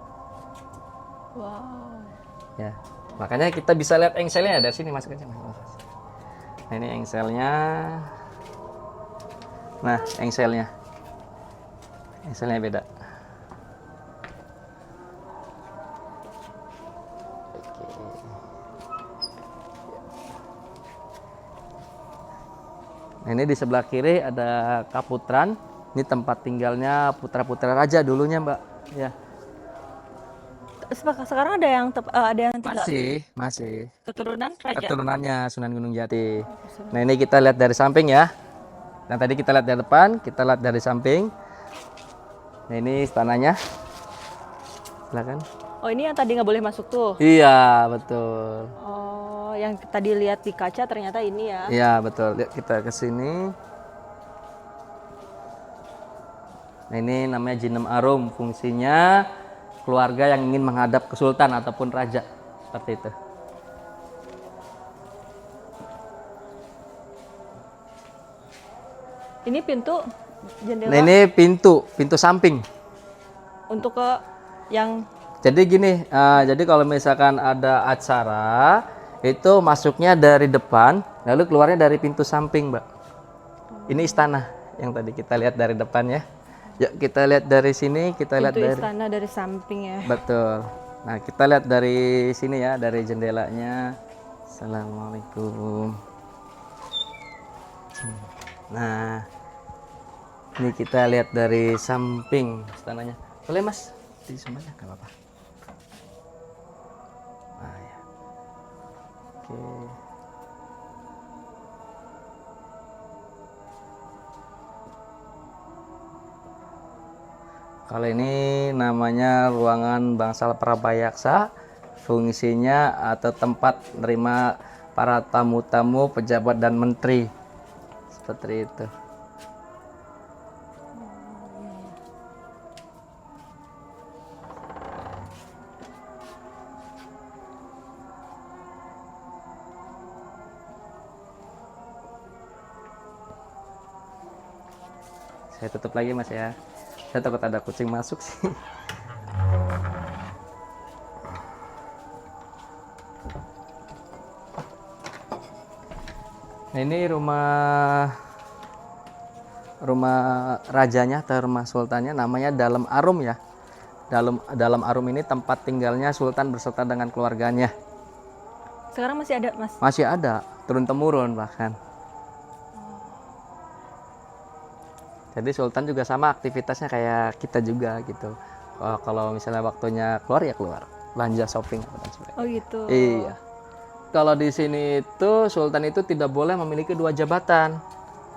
Wow. Ya. Makanya kita bisa lihat engselnya dari sini masuk aja. Nah, ini engselnya. Nah, engselnya. Engselnya beda. Nah, ini di sebelah kiri ada Kaputran. Ini tempat tinggalnya putra-putra raja dulunya, Mbak. Ya. Sekarang ada yang tinggal. Masih. Keturunan raja. Keturunannya Sunan Gunung Jati. Nah, ini kita lihat dari samping ya. Nah, tadi kita lihat dari depan, kita lihat dari samping. Nah, ini istananya. Silakan. Oh, ini yang tadi nggak boleh masuk tuh. Iya, betul. Oh, yang tadi lihat di kaca ternyata ini ya. Iya, betul. Lihat kita ke sini. Nah, ini namanya Jinem Arum, fungsinya keluarga yang ingin menghadap ke sultan ataupun raja, seperti itu. Ini pintu jendela. Nah, ini pintu samping. Untuk ke yang. Jadi gini, jadi kalau misalkan ada acara, itu masuknya dari depan, lalu keluarnya dari pintu samping, Mbak. Ini istana yang tadi kita lihat dari depan ya. Yuk kita lihat dari sini, kita lihat Pintu dari istana dari samping ya. Betul. Nah, kita lihat dari sini ya, dari jendelanya. Assalamualaikum. Nah, ini kita lihat dari samping istananya. Boleh Mas? Di semuanya nggak apa-apa. Nah, ya. Oke. Kalau ini namanya ruangan Bangsal Prabayaksa, fungsinya atau tempat menerima para tamu-tamu, pejabat dan menteri. Seperti itu. Saya tutup lagi Mas ya. Saya takut ada kucing masuk sih. Nah, ini rumah rajanya atau rumah sultannya, namanya Dalam Arum ya. Dalam Arum ini tempat tinggalnya sultan berserta dengan keluarganya. Sekarang masih ada, Mas? Masih ada, turun temurun bahkan. Jadi sultan juga sama aktivitasnya kayak kita juga gitu. Kalau misalnya waktunya keluar ya keluar, belanja shopping dan sebagainya. Oh gitu. Iya. Kalau di sini itu sultan itu tidak boleh memiliki dua jabatan.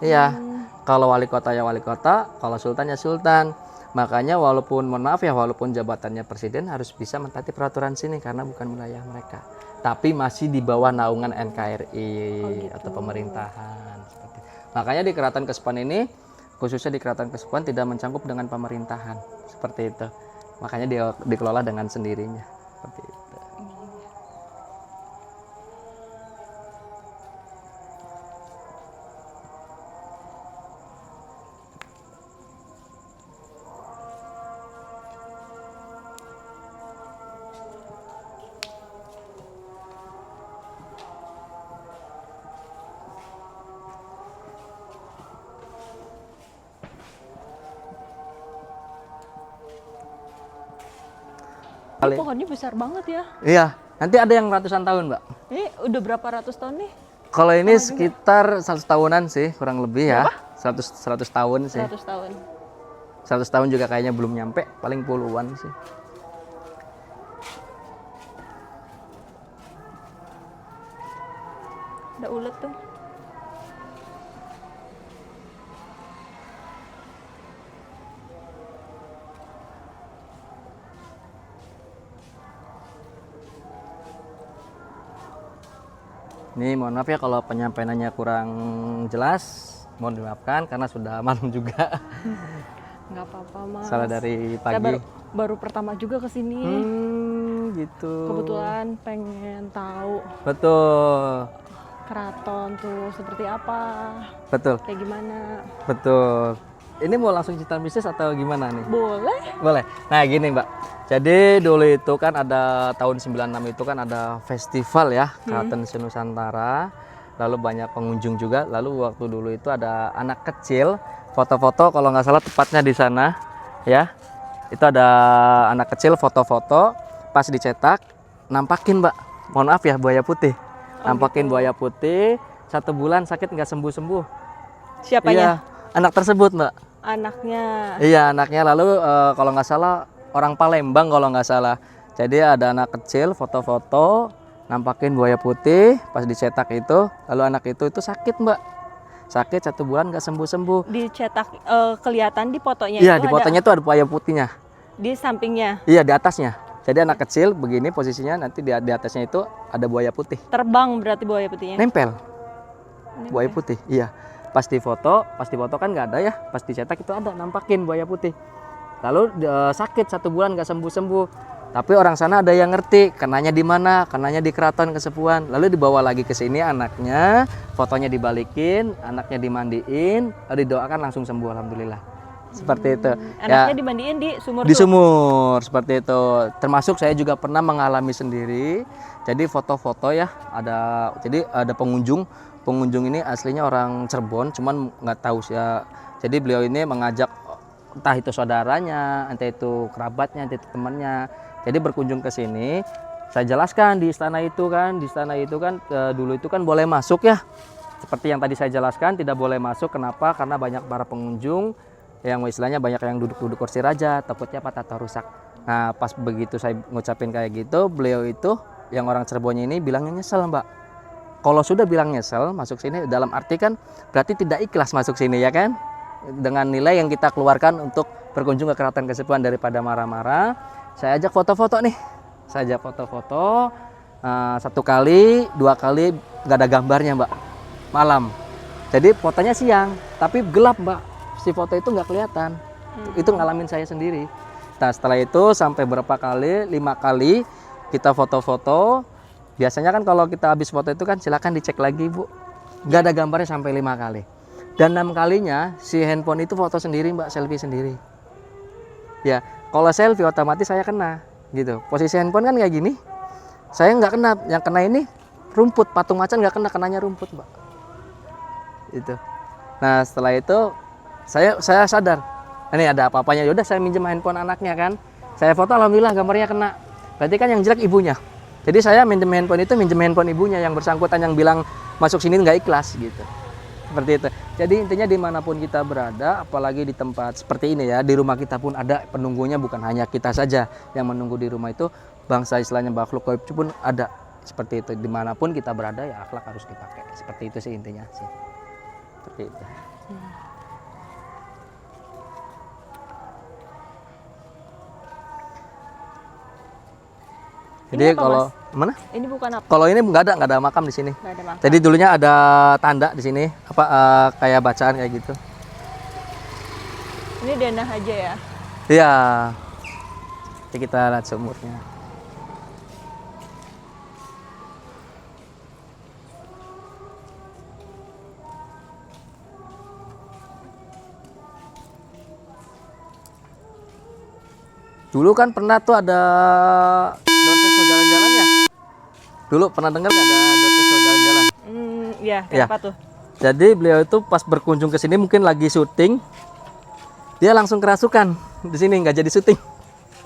Iya. Kalau wali kota ya wali kota, kalau sultan ya sultan. Makanya walaupun mohon maaf ya, walaupun jabatannya presiden harus bisa mentaati peraturan sini karena bukan wilayah mereka. Tapi masih di bawah naungan NKRI atau pemerintahan seperti. Makanya di Keraton Kasepuhan ini, khususnya di Keraton Kasepuhan tidak mencangkup dengan pemerintahan seperti itu. Makanya dia dikelola dengan sendirinya seperti itu. Ini pohonnya besar banget ya. Iya, nanti ada yang ratusan tahun, Mbak. Ini udah berapa ratus tahun nih? Kalau ini sekitar 100 tahunan sih, kurang lebih ya. 100 tahun sih. 100 tahun. 100 tahun juga kayaknya belum nyampe, paling puluhan sih. Ada ulet tuh. Ini mohon maaf ya kalau penyampaiannya kurang jelas, mohon dimaafkan karena sudah malam juga. Nggak apa-apa, Mas. Salah dari Saya pagi. baru pertama juga ke sini. Gitu. Kebetulan pengen tahu Betul. keraton tuh seperti apa, Betul. kayak gimana. Betul. Ini mau langsung cerita bisnis atau gimana nih? Boleh. Boleh. Nah gini Mbak, jadi dulu itu kan ada tahun 96 itu kan ada festival ya, Keraton Nusantara. Lalu banyak pengunjung juga. Lalu waktu dulu itu ada anak kecil foto-foto, kalau nggak salah tepatnya di sana ya. Itu ada anak kecil foto-foto, pas dicetak nampakin Mbak, mohon maaf ya, buaya putih. Nampakin buaya putih, 1 bulan sakit nggak sembuh-sembuh. Siapanya? Iya, anak tersebut Mbak. Anaknya. Iya anaknya, lalu kalau nggak salah orang Palembang kalau nggak salah. Jadi ada anak kecil foto-foto nampakin buaya putih, pas dicetak itu, lalu anak itu sakit Mbak, sakit 1 bulan nggak sembuh-sembuh. Dicetak kelihatan di fotonya. Iya itu di fotonya itu ada buaya putihnya. di sampingnya. Iya di atasnya. Jadi anak kecil begini posisinya, nanti di atasnya itu ada buaya putih. Terbang berarti buaya putihnya. Nempel. Buaya putih. Iya. Pas di foto kan nggak ada ya. Pas dicetak itu ada, nampakin buaya putih. Lalu sakit 1 bulan nggak sembuh-sembuh. Tapi orang sana ada yang ngerti, kenanya di mana? Kenanya di Keraton Kasepuhan. Lalu dibawa lagi ke sini anaknya, fotonya dibalikin, anaknya dimandiin, lalu didoakan langsung sembuh alhamdulillah. Seperti itu. Anaknya dimandiin di sumur Di tuh? sumur seperti itu. Termasuk saya juga pernah mengalami sendiri. Jadi foto-foto ya, jadi ada pengunjung ini aslinya orang Cirebon, cuman nggak tahu sih ya. Jadi beliau ini mengajak entah itu saudaranya, entah itu kerabatnya, entah itu temannya. Jadi berkunjung ke sini. Saya jelaskan di istana itu kan dulu itu kan boleh masuk ya. Seperti yang tadi saya jelaskan, tidak boleh masuk. Kenapa? Karena banyak para pengunjung yang istilahnya banyak yang duduk-duduk kursi raja, takutnya patah atau rusak. Nah, pas begitu saya ngucapin kayak gitu, beliau itu yang orang Cirebonnya ini bilangnya nyesel, Mbak. Kalau sudah bilang nyesel masuk sini, dalam arti kan berarti tidak ikhlas masuk sini ya kan? dengan nilai yang kita keluarkan untuk berkunjung ke Keraton Kesepuhan daripada marah-marah. Saya ajak foto-foto nih. Saya ajak foto-foto 1 kali, 2 kali nggak ada gambarnya Mbak. Malam. Jadi fotonya siang, tapi gelap Mbak. Si foto itu nggak kelihatan. Itu ngalamin saya sendiri. Nah setelah itu sampai berapa kali, 5 kali kita foto-foto. Biasanya kan kalau kita habis foto itu kan silakan dicek lagi Bu. Nggak ada gambarnya sampai 5 kali. Dan 6 kalinya si handphone itu foto sendiri Mbak, selfie sendiri. Ya, kalau selfie otomatis saya kena gitu. Posisi handphone kan kayak gini. Saya nggak kena, yang kena ini rumput, patung macan nggak kena, kenanya rumput Mbak. Itu. Nah setelah itu saya sadar, ini ada apa-apanya. Yaudah saya minjem handphone anaknya kan. Saya foto, alhamdulillah gambarnya kena. Berarti kan yang jelek ibunya. Jadi saya minjem handphone ibunya yang bersangkutan yang bilang masuk sini nggak ikhlas gitu. Seperti itu. Jadi intinya dimanapun kita berada, apalagi di tempat seperti ini ya, di rumah kita pun ada penunggunya, bukan hanya kita saja yang menunggu di rumah itu. Bangsa istilahnya makhluk gaib pun ada seperti itu. Dimanapun kita berada ya akhlak harus dipakai. Seperti itu sih intinya sih. Seperti itu. Jadi Ini apa, kalau Mas? mana? Ini bukan apa? Kalau ini nggak ada makam di sini. Nggak ada makam. Jadi dulunya ada tanda di sini, apa kayak bacaan kayak gitu. Ini denah aja ya. Iya. Jadi kita lihat sumurnya. Dulu kan pernah tuh ada Dorceso jalan-jalan ya. Dulu pernah dengar nggak ada Dorceso jalan-jalan? Iya, Ya. kenapa tuh? Jadi beliau itu pas berkunjung ke sini mungkin lagi syuting, dia langsung kerasukan di sini nggak jadi syuting.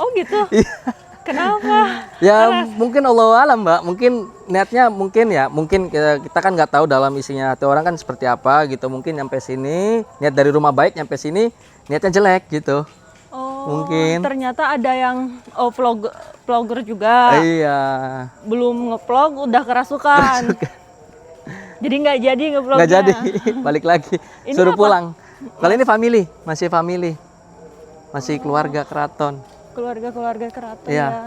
Oh gitu. Iya. Kenapa? Ya mungkin Allah alam Mbak, mungkin niatnya mungkin kita kan nggak tahu dalam isinya hati orang kan seperti apa gitu. Mungkin nyampe sini niat dari rumah baik, nyampe sini niatnya jelek gitu. Oh, Mungkin. ternyata ada yang vlogger juga. Iya. Belum ngevlog udah kerasukan. Jadi nggak jadi ngevlognya. Nggak jadi, balik lagi. Ini Suruh apa? pulang. Kalau ini family, masih keluarga keraton. Keluarga keraton Iya. ya.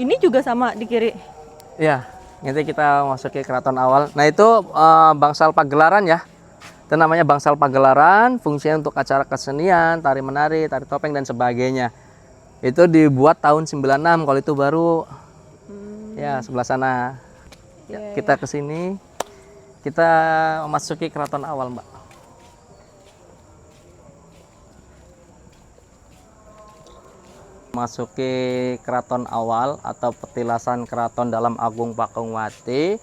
Ini juga sama di kiri. Iya, nanti kita masuk ke keraton awal. Nah itu bangsal pagelaran ya. Itu namanya bangsal pagelaran, fungsinya untuk acara kesenian, tari menari, tari topeng dan sebagainya. Itu dibuat tahun 96, kalau itu baru. Ya, sebelah sana. Ya, kita ke sini. Kita memasuki keraton awal, Mbak. Masuki keraton awal atau petilasan keraton dalam Agung Pakungwati.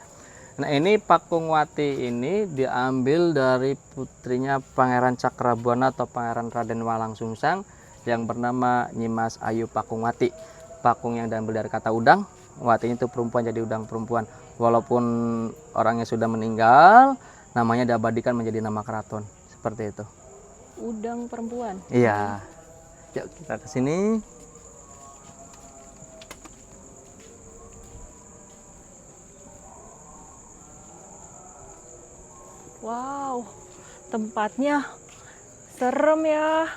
Nah ini Pakungwati ini diambil dari putrinya Pangeran Cakrabuana atau Pangeran Raden Walangsungsang yang bernama Nyimas Ayu Pakungwati. Pakung yang diambil dari kata udang, Wati itu perempuan, jadi udang perempuan. Walaupun orangnya sudah meninggal, namanya diabadikan menjadi nama keraton. Seperti itu. Udang perempuan. Iya. Yuk kita ke sini. Wow, tempatnya serem ya.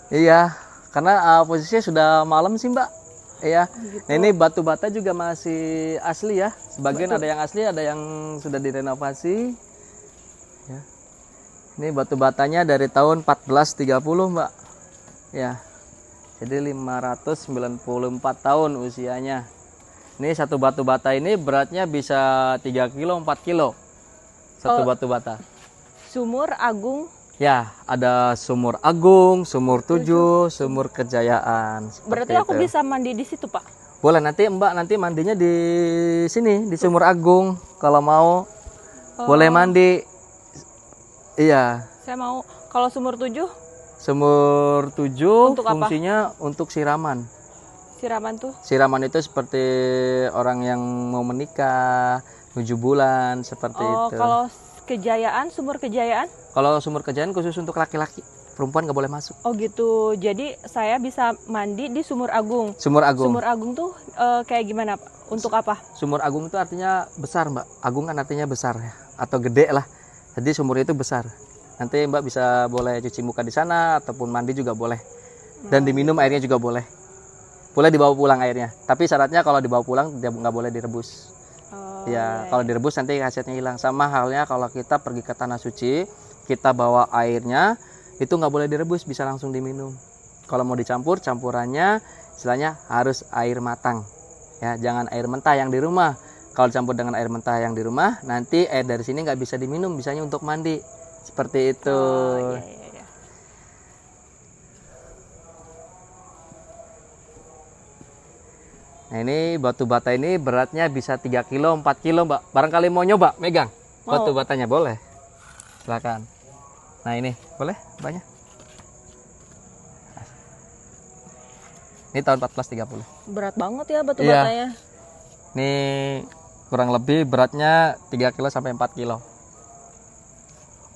Iya, karena posisinya sudah malam sih Mbak. Iya. Nah, ini batu bata juga masih asli ya. Sebagian ada yang asli, ada yang sudah direnovasi. Ya. Ini batu batanya dari tahun 1430 Mbak. Ya. Jadi 594 tahun usianya. Ini satu batu bata ini beratnya bisa 3 kilo, 4 kilo. Satu batu bata. Sumur Agung. Ya, ada Sumur Agung, Sumur 7, Sumur Kejayaan. Berarti aku bisa mandi di situ, Pak? Boleh, nanti Mbak nanti mandinya di sini, di Sumur Agung. Kalau mau boleh mandi. Iya. Saya mau. Kalau Sumur 7? Sumur 7 Untuk apa? fungsinya untuk siraman. Siraman tuh? Siraman itu seperti orang yang mau menikah, 7 bulan, seperti itu. Kalau Kejayaan, Sumur Kejayaan? Kalau Sumur Kejayaan khusus untuk laki-laki. perempuan nggak boleh masuk. Oh gitu. Jadi saya bisa mandi di Sumur Agung. Sumur Agung. Sumur Agung tuh kayak gimana, Pak? Untuk apa? Sumur Agung itu artinya besar, Mbak. Agung kan artinya besar ya, atau gede lah. Jadi sumur itu besar. Nanti Mbak bisa boleh cuci muka di sana ataupun mandi juga boleh. Dan diminum airnya juga boleh. Boleh dibawa pulang airnya. Tapi syaratnya kalau dibawa pulang nggak boleh direbus. Oh, Ya, kalau direbus nanti khasiatnya hilang. Sama halnya kalau kita pergi ke tanah suci, kita bawa airnya, itu nggak boleh direbus, bisa langsung diminum. Kalau mau dicampur, campurannya istilahnya harus air matang. Ya, jangan air mentah yang di rumah. Kalau dicampur dengan air mentah yang di rumah, nanti air dari sini nggak bisa diminum, bisanya untuk mandi. Seperti itu. Oh, iya. Nah, ini batu bata ini beratnya bisa 3 kilo, 4 kilo, Mbak. Barangkali mau nyoba, megang batu batanya, boleh. Silakan. Nah, ini boleh banyak. Ini tahun 1430. Berat banget ya batu Iya. batanya. Ini kurang lebih beratnya 3 kilo sampai 4 kilo.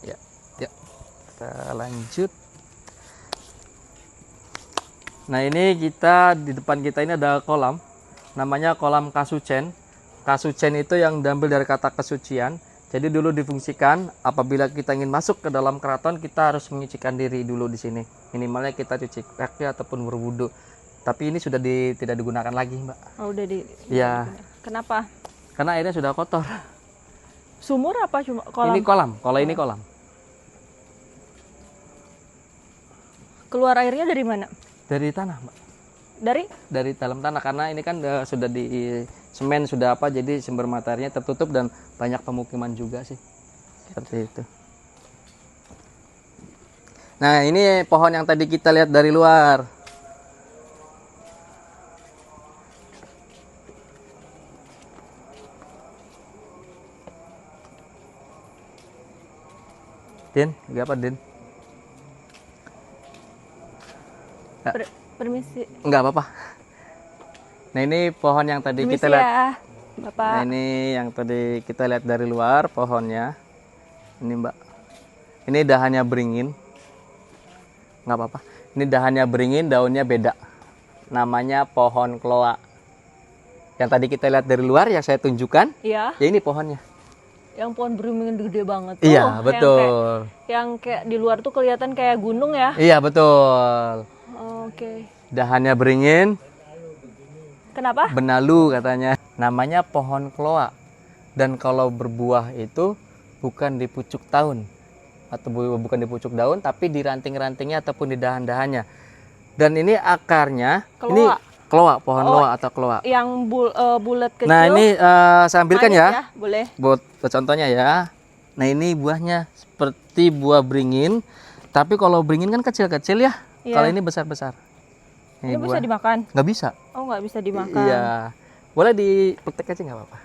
Ya, ya. Kita lanjut. Nah, ini di depan kita ini ada kolam. Namanya kolam Kasucen. Kasucen itu yang diambil dari kata kesucian. Jadi dulu difungsikan apabila kita ingin masuk ke dalam keraton, kita harus menyucikan diri dulu di sini. Minimalnya kita cuci kaki ataupun berwudu. Tapi ini sudah tidak digunakan lagi, Mbak. Oh, udah Ya, Kenapa? karena airnya sudah kotor. Sumur apa cuma kolam? Ini kolam, kalau ini kolam. Keluar airnya dari mana? Dari tanah, Mbak. Dari Dalam tanah, karena ini kan sudah di semen, sudah apa, jadi sumber mata airnya tertutup dan banyak pemukiman juga sih. Seperti itu. Nah, ini pohon yang tadi kita lihat dari luar. Din, apa Din? Permisi. Enggak apa-apa. Nah, ini pohon yang tadi Permisi kita lihat. ya, Bapak. Nah, ini yang tadi kita lihat dari luar pohonnya. Ini, Mbak. Ini dahannya beringin. Enggak apa-apa. Ini dahannya beringin, daunnya beda. Namanya pohon kloa. Yang tadi kita lihat dari luar yang saya tunjukkan, Iya. ya ini pohonnya. Yang pohon beringin gede banget tuh. Iya, betul. Yang kayak di luar tuh kelihatan kayak gunung ya. Iya, betul. Oke. Dahannya beringin, Kenapa? benalu katanya. Namanya pohon kloa. Dan kalau berbuah itu bukan di pucuk daun atau bukan di pucuk daun, tapi di ranting-rantingnya ataupun di dahan-dahannya. Dan ini akarnya, Kloa. ini kloa, pohon kloa atau kloa. Yang bulat kecil. Nah, ini saya ambilkan manis ya. Boleh. Buat contohnya ya. Nah, ini buahnya seperti buah beringin, tapi kalau beringin kan kecil-kecil ya. Iya. Kalau ini besar-besar. Ini bisa dimakan? Nggak bisa. Oh, nggak bisa dimakan. Iya. Boleh dipetik aja nggak apa-apa.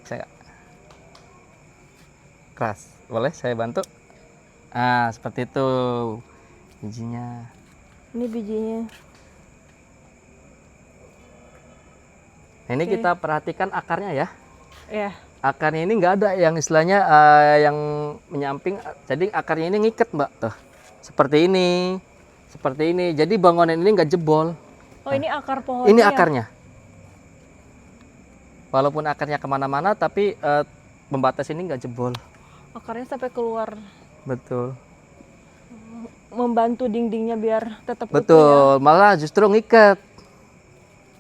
Saya nggak. Keras. Boleh saya bantu? Ah, seperti itu bijinya. Ini bijinya. Nah, ini kita perhatikan akarnya ya. Ya. Akarnya ini nggak ada yang istilahnya yang menyamping. Jadi akarnya ini ngiket, Mbak, tuh. Seperti ini. Seperti ini. Jadi bangunan ini nggak jebol. Oh, ini akar pohon. Ini akarnya. Walaupun akarnya kemana-mana, tapi pembatas ini nggak jebol. Akarnya sampai keluar. Betul. Membantu dindingnya biar tetap utuh ya. Betul. Malah justru ngiket.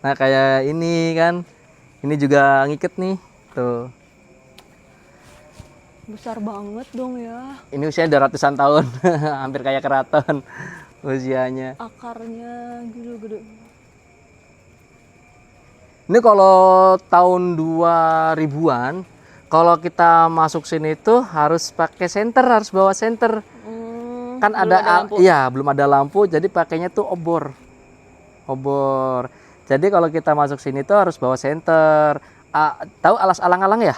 Nah, kayak ini kan. Ini juga ngiket nih. Tuh. Besar banget dong ya. Ini usianya udah ratusan tahun. Hampir kayak keraton usianya. Akarnya gede-gede. Ini kalau tahun 2000-an, kalau kita masuk sini tuh harus pakai senter, harus bawa senter. Kan belum ada, ada lampu. iya, belum ada lampu, jadi pakainya tuh obor. Obor. Jadi kalau kita masuk sini tuh harus bawa senter. Tahu alas alang-alang ya?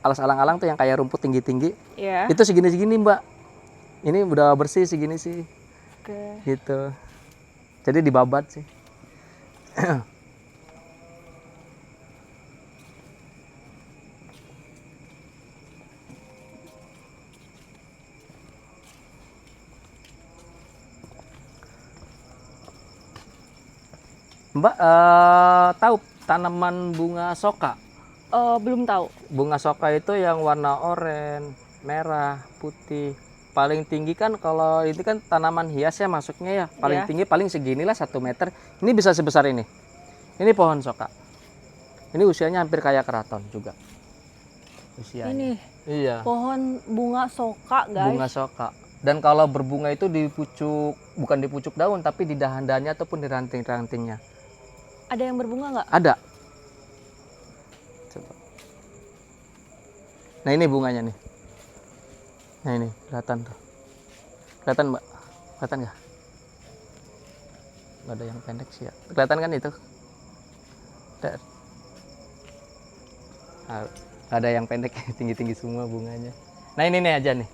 Alas alang-alang tuh yang kayak rumput tinggi-tinggi. Iya. Itu segini-segini, Mbak. Ini udah bersih segini sih. Oke. Gitu. Jadi dibabat sih. Mbak tahu tanaman bunga soka? Belum tahu. Bunga soka itu yang warna oranye, merah, putih. Paling tinggi kan kalau ini kan tanaman hias ya masuknya ya. Paling Iya. tinggi paling seginilah 1 meter. Ini bisa sebesar ini. Ini pohon soka. Ini usianya hampir kayak keraton juga. Usianya. Ini Iya. pohon bunga soka, guys. Bunga soka. Dan kalau berbunga itu di pucuk, bukan di pucuk daun, tapi di dahan-dahannya ataupun di ranting-rantingnya. Ada yang berbunga nggak? Ada. Coba. Nah ini bunganya nih. Nah ini kelihatan tuh. Kelihatan Mbak? Kelihatan nggak? Nggak ada yang pendek sih ya. Kelihatan kan itu? Nah, ada yang pendek, tinggi-tinggi semua bunganya. Nah ini nih aja nih.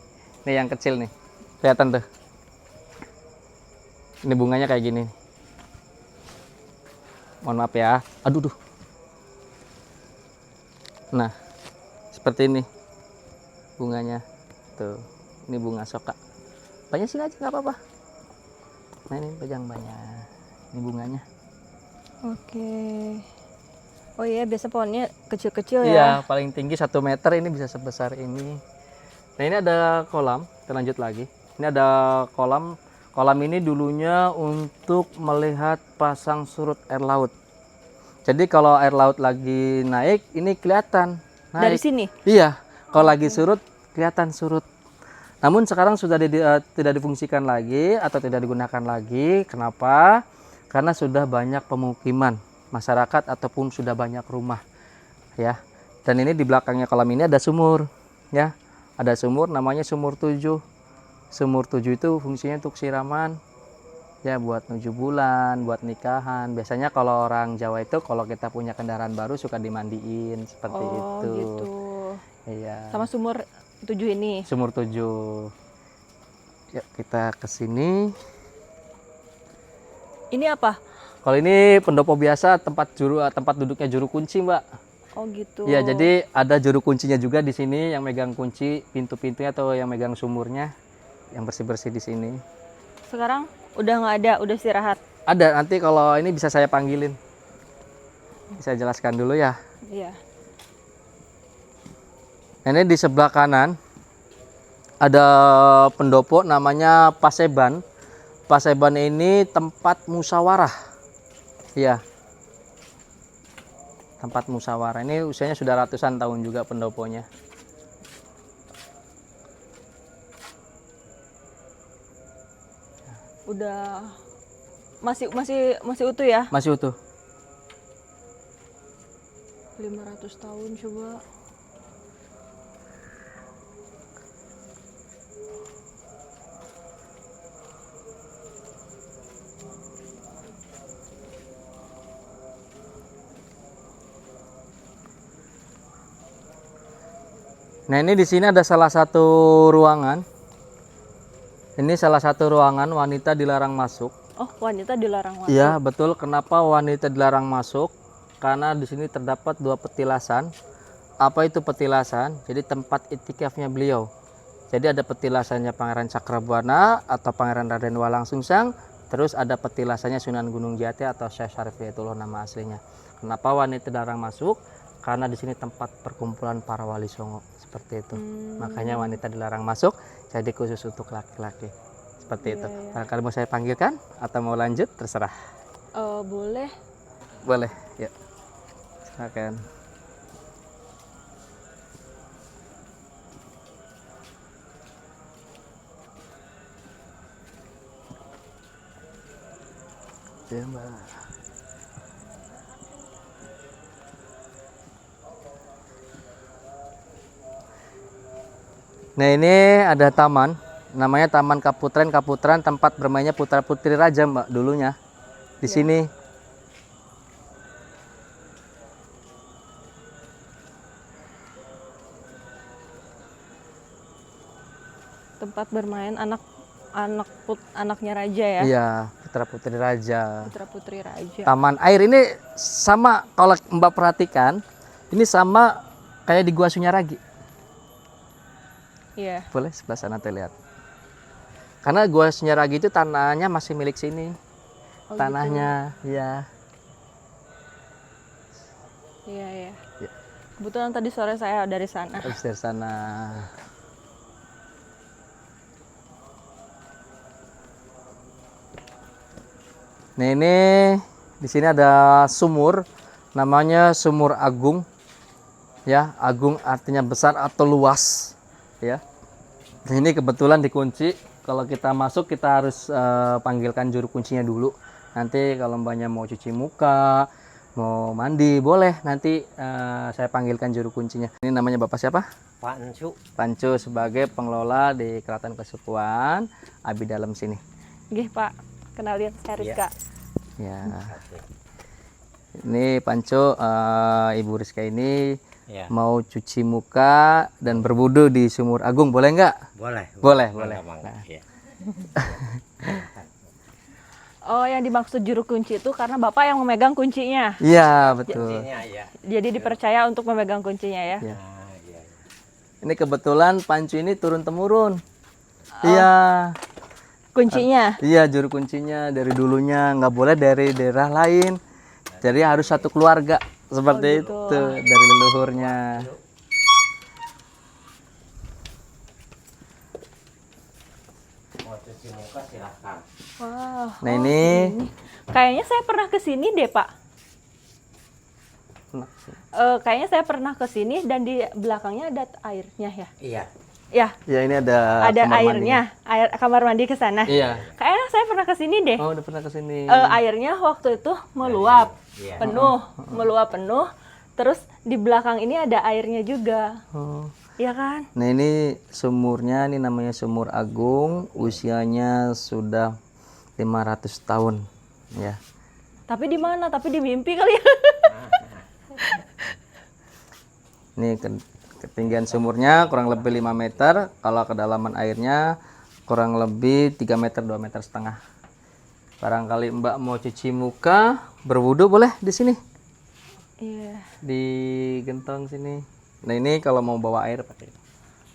Nih yang kecil nih. Kelihatan tuh. Ini bunganya kayak gini. Mohon maaf ya. Aduh duh. Nah, seperti ini bunganya. Tuh. Ini bunga soka. Banyak sini aja nggak apa-apa. Nah ini pegang banyak. Ini bunganya. Oke. Oh iya, biasa pohonnya kecil-kecil ya. Iya, paling tinggi 1 meter, ini bisa sebesar ini. Nah ini ada kolam, kita lanjut lagi. Ini ada kolam. Kolam ini dulunya untuk melihat pasang surut air laut. Jadi kalau air laut lagi naik, ini kelihatan naik. Dari sini? Iya, kalau lagi surut kelihatan surut. Namun sekarang sudah tidak difungsikan lagi atau tidak digunakan lagi. Kenapa? Karena sudah banyak pemukiman masyarakat ataupun sudah banyak rumah, ya. Dan ini di belakangnya kolam ini ada sumur, ya. Ada sumur namanya sumur 7. Sumur 7 itu fungsinya untuk siraman, ya, buat 7 bulan, buat nikahan. Biasanya kalau orang Jawa itu kalau kita punya kendaraan baru suka dimandiin seperti Oh itu. gitu. Iya. Sama sumur 7 ini. Sumur 7. Ya, kita ke sini. Ini apa? Kalau ini pendopo biasa, tempat duduknya juru kunci, Mbak. Oh gitu. Iya, jadi ada juru kuncinya juga di sini yang megang kunci pintu-pintunya atau yang megang sumurnya, yang bersih-bersih di sini. Sekarang udah nggak ada, udah istirahat. Ada, nanti kalau ini bisa saya panggilin. Saya jelaskan dulu ya. Iya. Ini di sebelah kanan ada pendopo namanya Paseban. Paseban ini tempat musyawarah. Iya. Tempat musyawarah. Ini usianya sudah ratusan tahun juga pendoponya. Udah masih utuh ya? Masih utuh. 500 tahun coba. Nah, ini di sini ada salah satu ruangan. Ini salah satu ruangan wanita dilarang masuk. Oh, wanita dilarang masuk. Iya, betul. Kenapa wanita dilarang masuk? Karena di sini terdapat 2 petilasan. Apa itu petilasan? Jadi tempat itikafnya beliau. Jadi ada petilasannya Pangeran Cakrabuana atau Pangeran Raden Walang Sungsang. Terus ada petilasannya Sunan Gunung Jati atau Syekh Syarif Hidayatullah nama aslinya. Kenapa wanita dilarang masuk? Karena di sini tempat perkumpulan para wali songo, seperti itu. Makanya wanita dilarang masuk, jadi khusus untuk laki-laki. Seperti itu. Barangkali mau saya panggilkan atau mau lanjut, terserah. Boleh. Boleh, ya. Silakan. Ya, Mbak. Nah, ini ada taman, namanya Taman Kaputren. Kaputren tempat bermainnya putra-putri raja, Mbak, dulunya. Di sini. Tempat bermain anaknya raja ya? Iya, putra-putri raja. Putra-putri raja. Taman air ini sama, kalau Mbak perhatikan, ini sama kayak di Gua Sunyaragi. Iya. Boleh sebelah sana terlihat. Karena Gua Sunyaragi itu tanahnya masih milik sini. Oh, Tanahnya, ya. Iya, iya. Ya. Kebetulan tadi sore saya dari sana. Habis dari sana. Nah ini di sini ada sumur, namanya Sumur Agung. Ya, Agung artinya besar atau luas. Ya. Ini kebetulan dikunci. Kalau kita masuk kita harus panggilkan juru kuncinya dulu. Nanti kalau mbaknya mau cuci muka, mau mandi, boleh. Nanti saya panggilkan juru kuncinya. Ini namanya Bapak siapa? Pak Ensu. Pancu sebagai pengelola di Keraton Kesukuan Abi dalam sini. Gih, Pak. Kenalin, saya Rizka. Ya. Ini Pancu, Ibu Rizka ini Ya. mau cuci muka dan berwudu di Sumur Agung, boleh nggak? Boleh. Boleh, Mangga, boleh. mangga. Nah. Ya. Oh, yang dimaksud juru kunci itu karena Bapak yang memegang kuncinya. Iya, betul. Kuncinya ya. Jadi dipercaya untuk memegang kuncinya ya. Ya. Nah, iya. Ini kebetulan Pancu ini turun temurun. Iya. Kuncinya. Iya, juru kuncinya dari dulunya, nggak boleh dari daerah lain. Jadi harus satu keluarga seperti gitu. itu dari leluhurnya. Mau cuci muka silahkan. Wah. Nah, ini Kayaknya saya pernah ke sini deh, Pak. Kayaknya saya pernah ke sini dan di belakangnya ada airnya ya. Iya. Ya, Ya, ini ada ada kamar airnya, air kamar mandi ke sana. mandi. Iya. Kayaknya saya pernah ke sini deh. Oh, udah pernah ke sini. Airnya waktu itu meluap Iya. penuh, meluap penuh. Terus di belakang ini ada airnya juga, Oh. ya kan? Nah, ini sumurnya, ini namanya Sumur Agung, usianya sudah 500 tahun, ya. Tapi di mana? Tapi di mimpi kali ya. Ini ketinggian sumurnya kurang lebih 5 meter, kalau kedalaman airnya kurang lebih 3 meter, 2 meter setengah. Barangkali Mbak mau cuci muka, berwudu boleh di sini, Iya. di gentong sini. Nah, ini kalau mau bawa air pakai.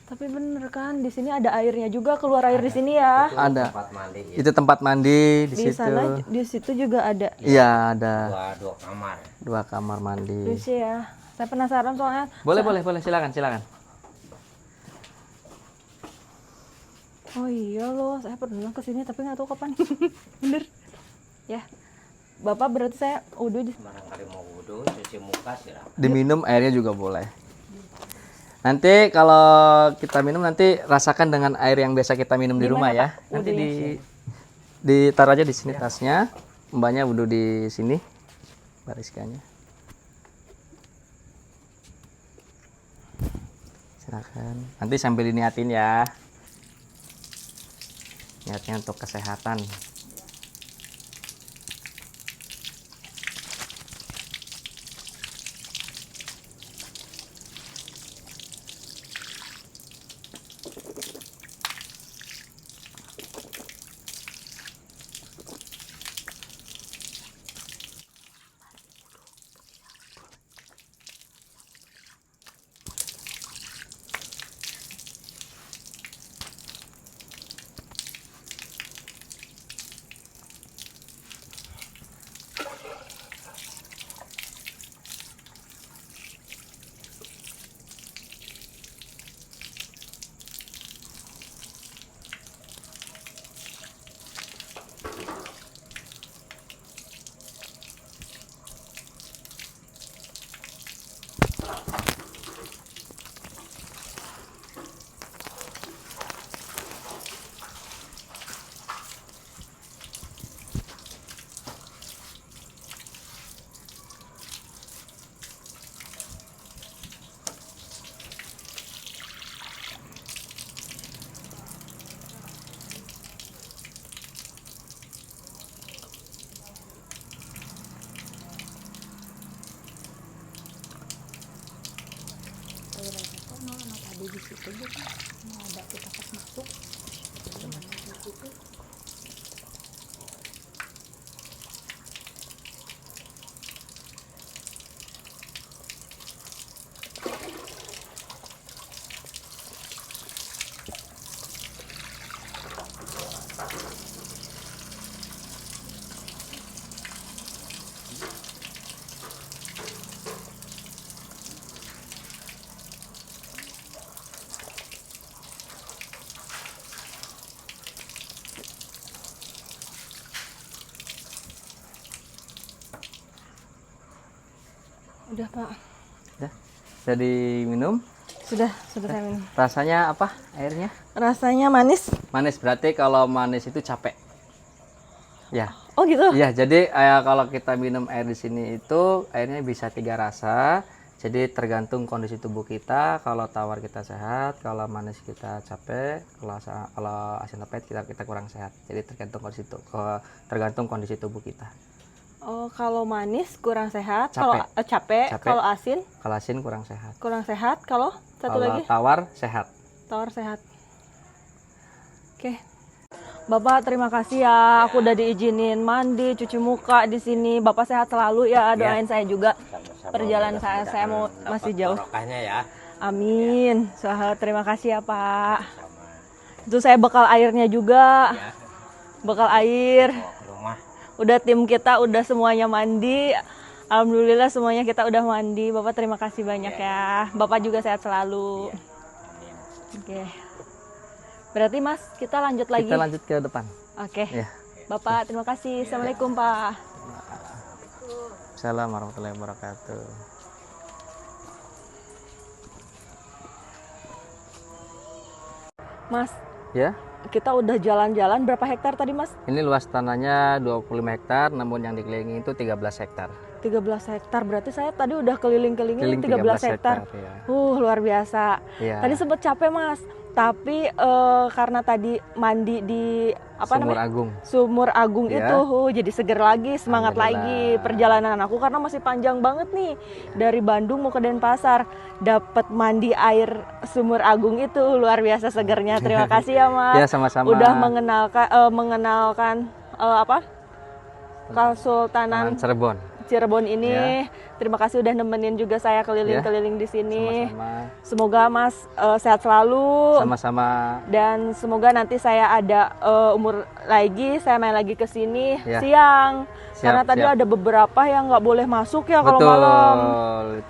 Tapi bener kan, di sini ada airnya juga, keluar air di sini ya. Ada. Tempat mandi. Ya. Itu tempat mandi di Di situ. sana, di situ juga ada. Iya, ada Dua kamar. 2 kamar mandi. Lucu ya. Saya penasaran soalnya. Boleh, boleh, silakan, silakan. Oh iya loh, saya pernah ke sini tapi nggak tahu kapan. Bener. Ya. Bapak berarti saya udah Barangkali mau wudhu, cuci muka silahkan. Diminum airnya juga boleh. Nanti kalau kita minum nanti rasakan dengan air yang biasa kita minum di rumah ya. Nanti ditaruh aja di sini tasnya. Mbaknya wudhu di sini. Bariskanya. Silakan. Nanti sambil diniatin ya. Niatnya untuk kesehatan. Udah, Pak. Ya. Jadi minum. Sudah saya minum. Rasanya apa airnya? Rasanya manis. Manis, berarti kalau manis itu capek. Ya. Oh gitu. Iya, jadi kalau kita minum air di sini itu airnya bisa 3 rasa. Jadi tergantung kondisi tubuh kita. Kalau tawar kita sehat, kalau manis kita capek, kalau asin atau pahit kita kurang sehat. Jadi tergantung kondisi tubuh kita. Oh, kalau manis kurang sehat, Capek. kalau capek, kalau asin Kurang sehat. kurang sehat, kalau satu Kalau lagi tawar sehat. tawar sehat. Oke. Bapak terima kasih ya, aku udah diizinin mandi, cuci muka di sini. Bapak sehat selalu ya, doain saya juga. Sama-sama. Perjalanan saya mau masih jauh. Barokahnya ya. Amin. Terima kasih ya, Pak. Sama. Itu saya bekal airnya juga. Ya. Bekal air. Bawa ke rumah. Udah tim kita udah semuanya mandi. Alhamdulillah semuanya kita udah mandi. Bapak terima kasih banyak ya. Bapak juga sehat selalu. Amin. Oke. Berarti Mas, kita lanjut lagi. Kita lanjut ke depan. Oke. Ya. Bapak terima kasih. Assalamualaikum, Pak. Assalamualaikum warahmatullahi wabarakatuh. Mas, Ya. kita udah jalan-jalan berapa hektar tadi, Mas? Ini luas tanahnya 25 hektar, namun yang dikelilingi itu 13 hektar. 13 hektar. Berarti saya tadi udah keliling-kelingin Keliling 13 hektar. Ya. Luar biasa. Iya. Tadi sempet capek, Mas. Tapi karena tadi mandi di Sumur Agung. Sumur Agung Iya. itu, jadi seger lagi, semangat lagi Alhamdulillah. perjalanan aku karena masih panjang banget nih dari Bandung mau ke Denpasar. Dapat mandi air Sumur Agung itu luar biasa segernya. Terima kasih ya, Mas. Ya, sama-sama. Udah mengenalkan Kesultanan Cirebon. Cirebon ini. Ya. Terima kasih udah nemenin juga saya keliling-keliling di sini. Sama-sama. Semoga Mas sehat selalu. Sama-sama. Dan semoga nanti saya ada umur lagi, saya main lagi ke sini Ya. siang. Siap, Karena tadi siap. ada beberapa yang nggak boleh masuk ya kalau Betul. malam.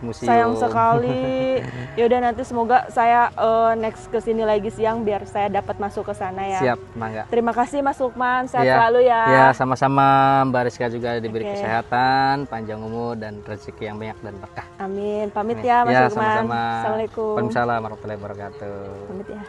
Museum. Sayang sekali. Yaudah nanti semoga saya next ke sini lagi siang biar saya dapat masuk ke sana ya. Siap, mangga. Terima kasih Mas Lukman, sehat Ya. selalu ya. Ya, sama-sama. Mbak Rizka juga diberi Oke. kesehatan, panjang umur dan rezeki yang banyak dan berkah. Amin. Pamit Amin. ya Mas Ya, Lukman. sama-sama. Assalamualaikum. Waalaikumsalam warahmatullahi wabarakatuh. Pamit ya.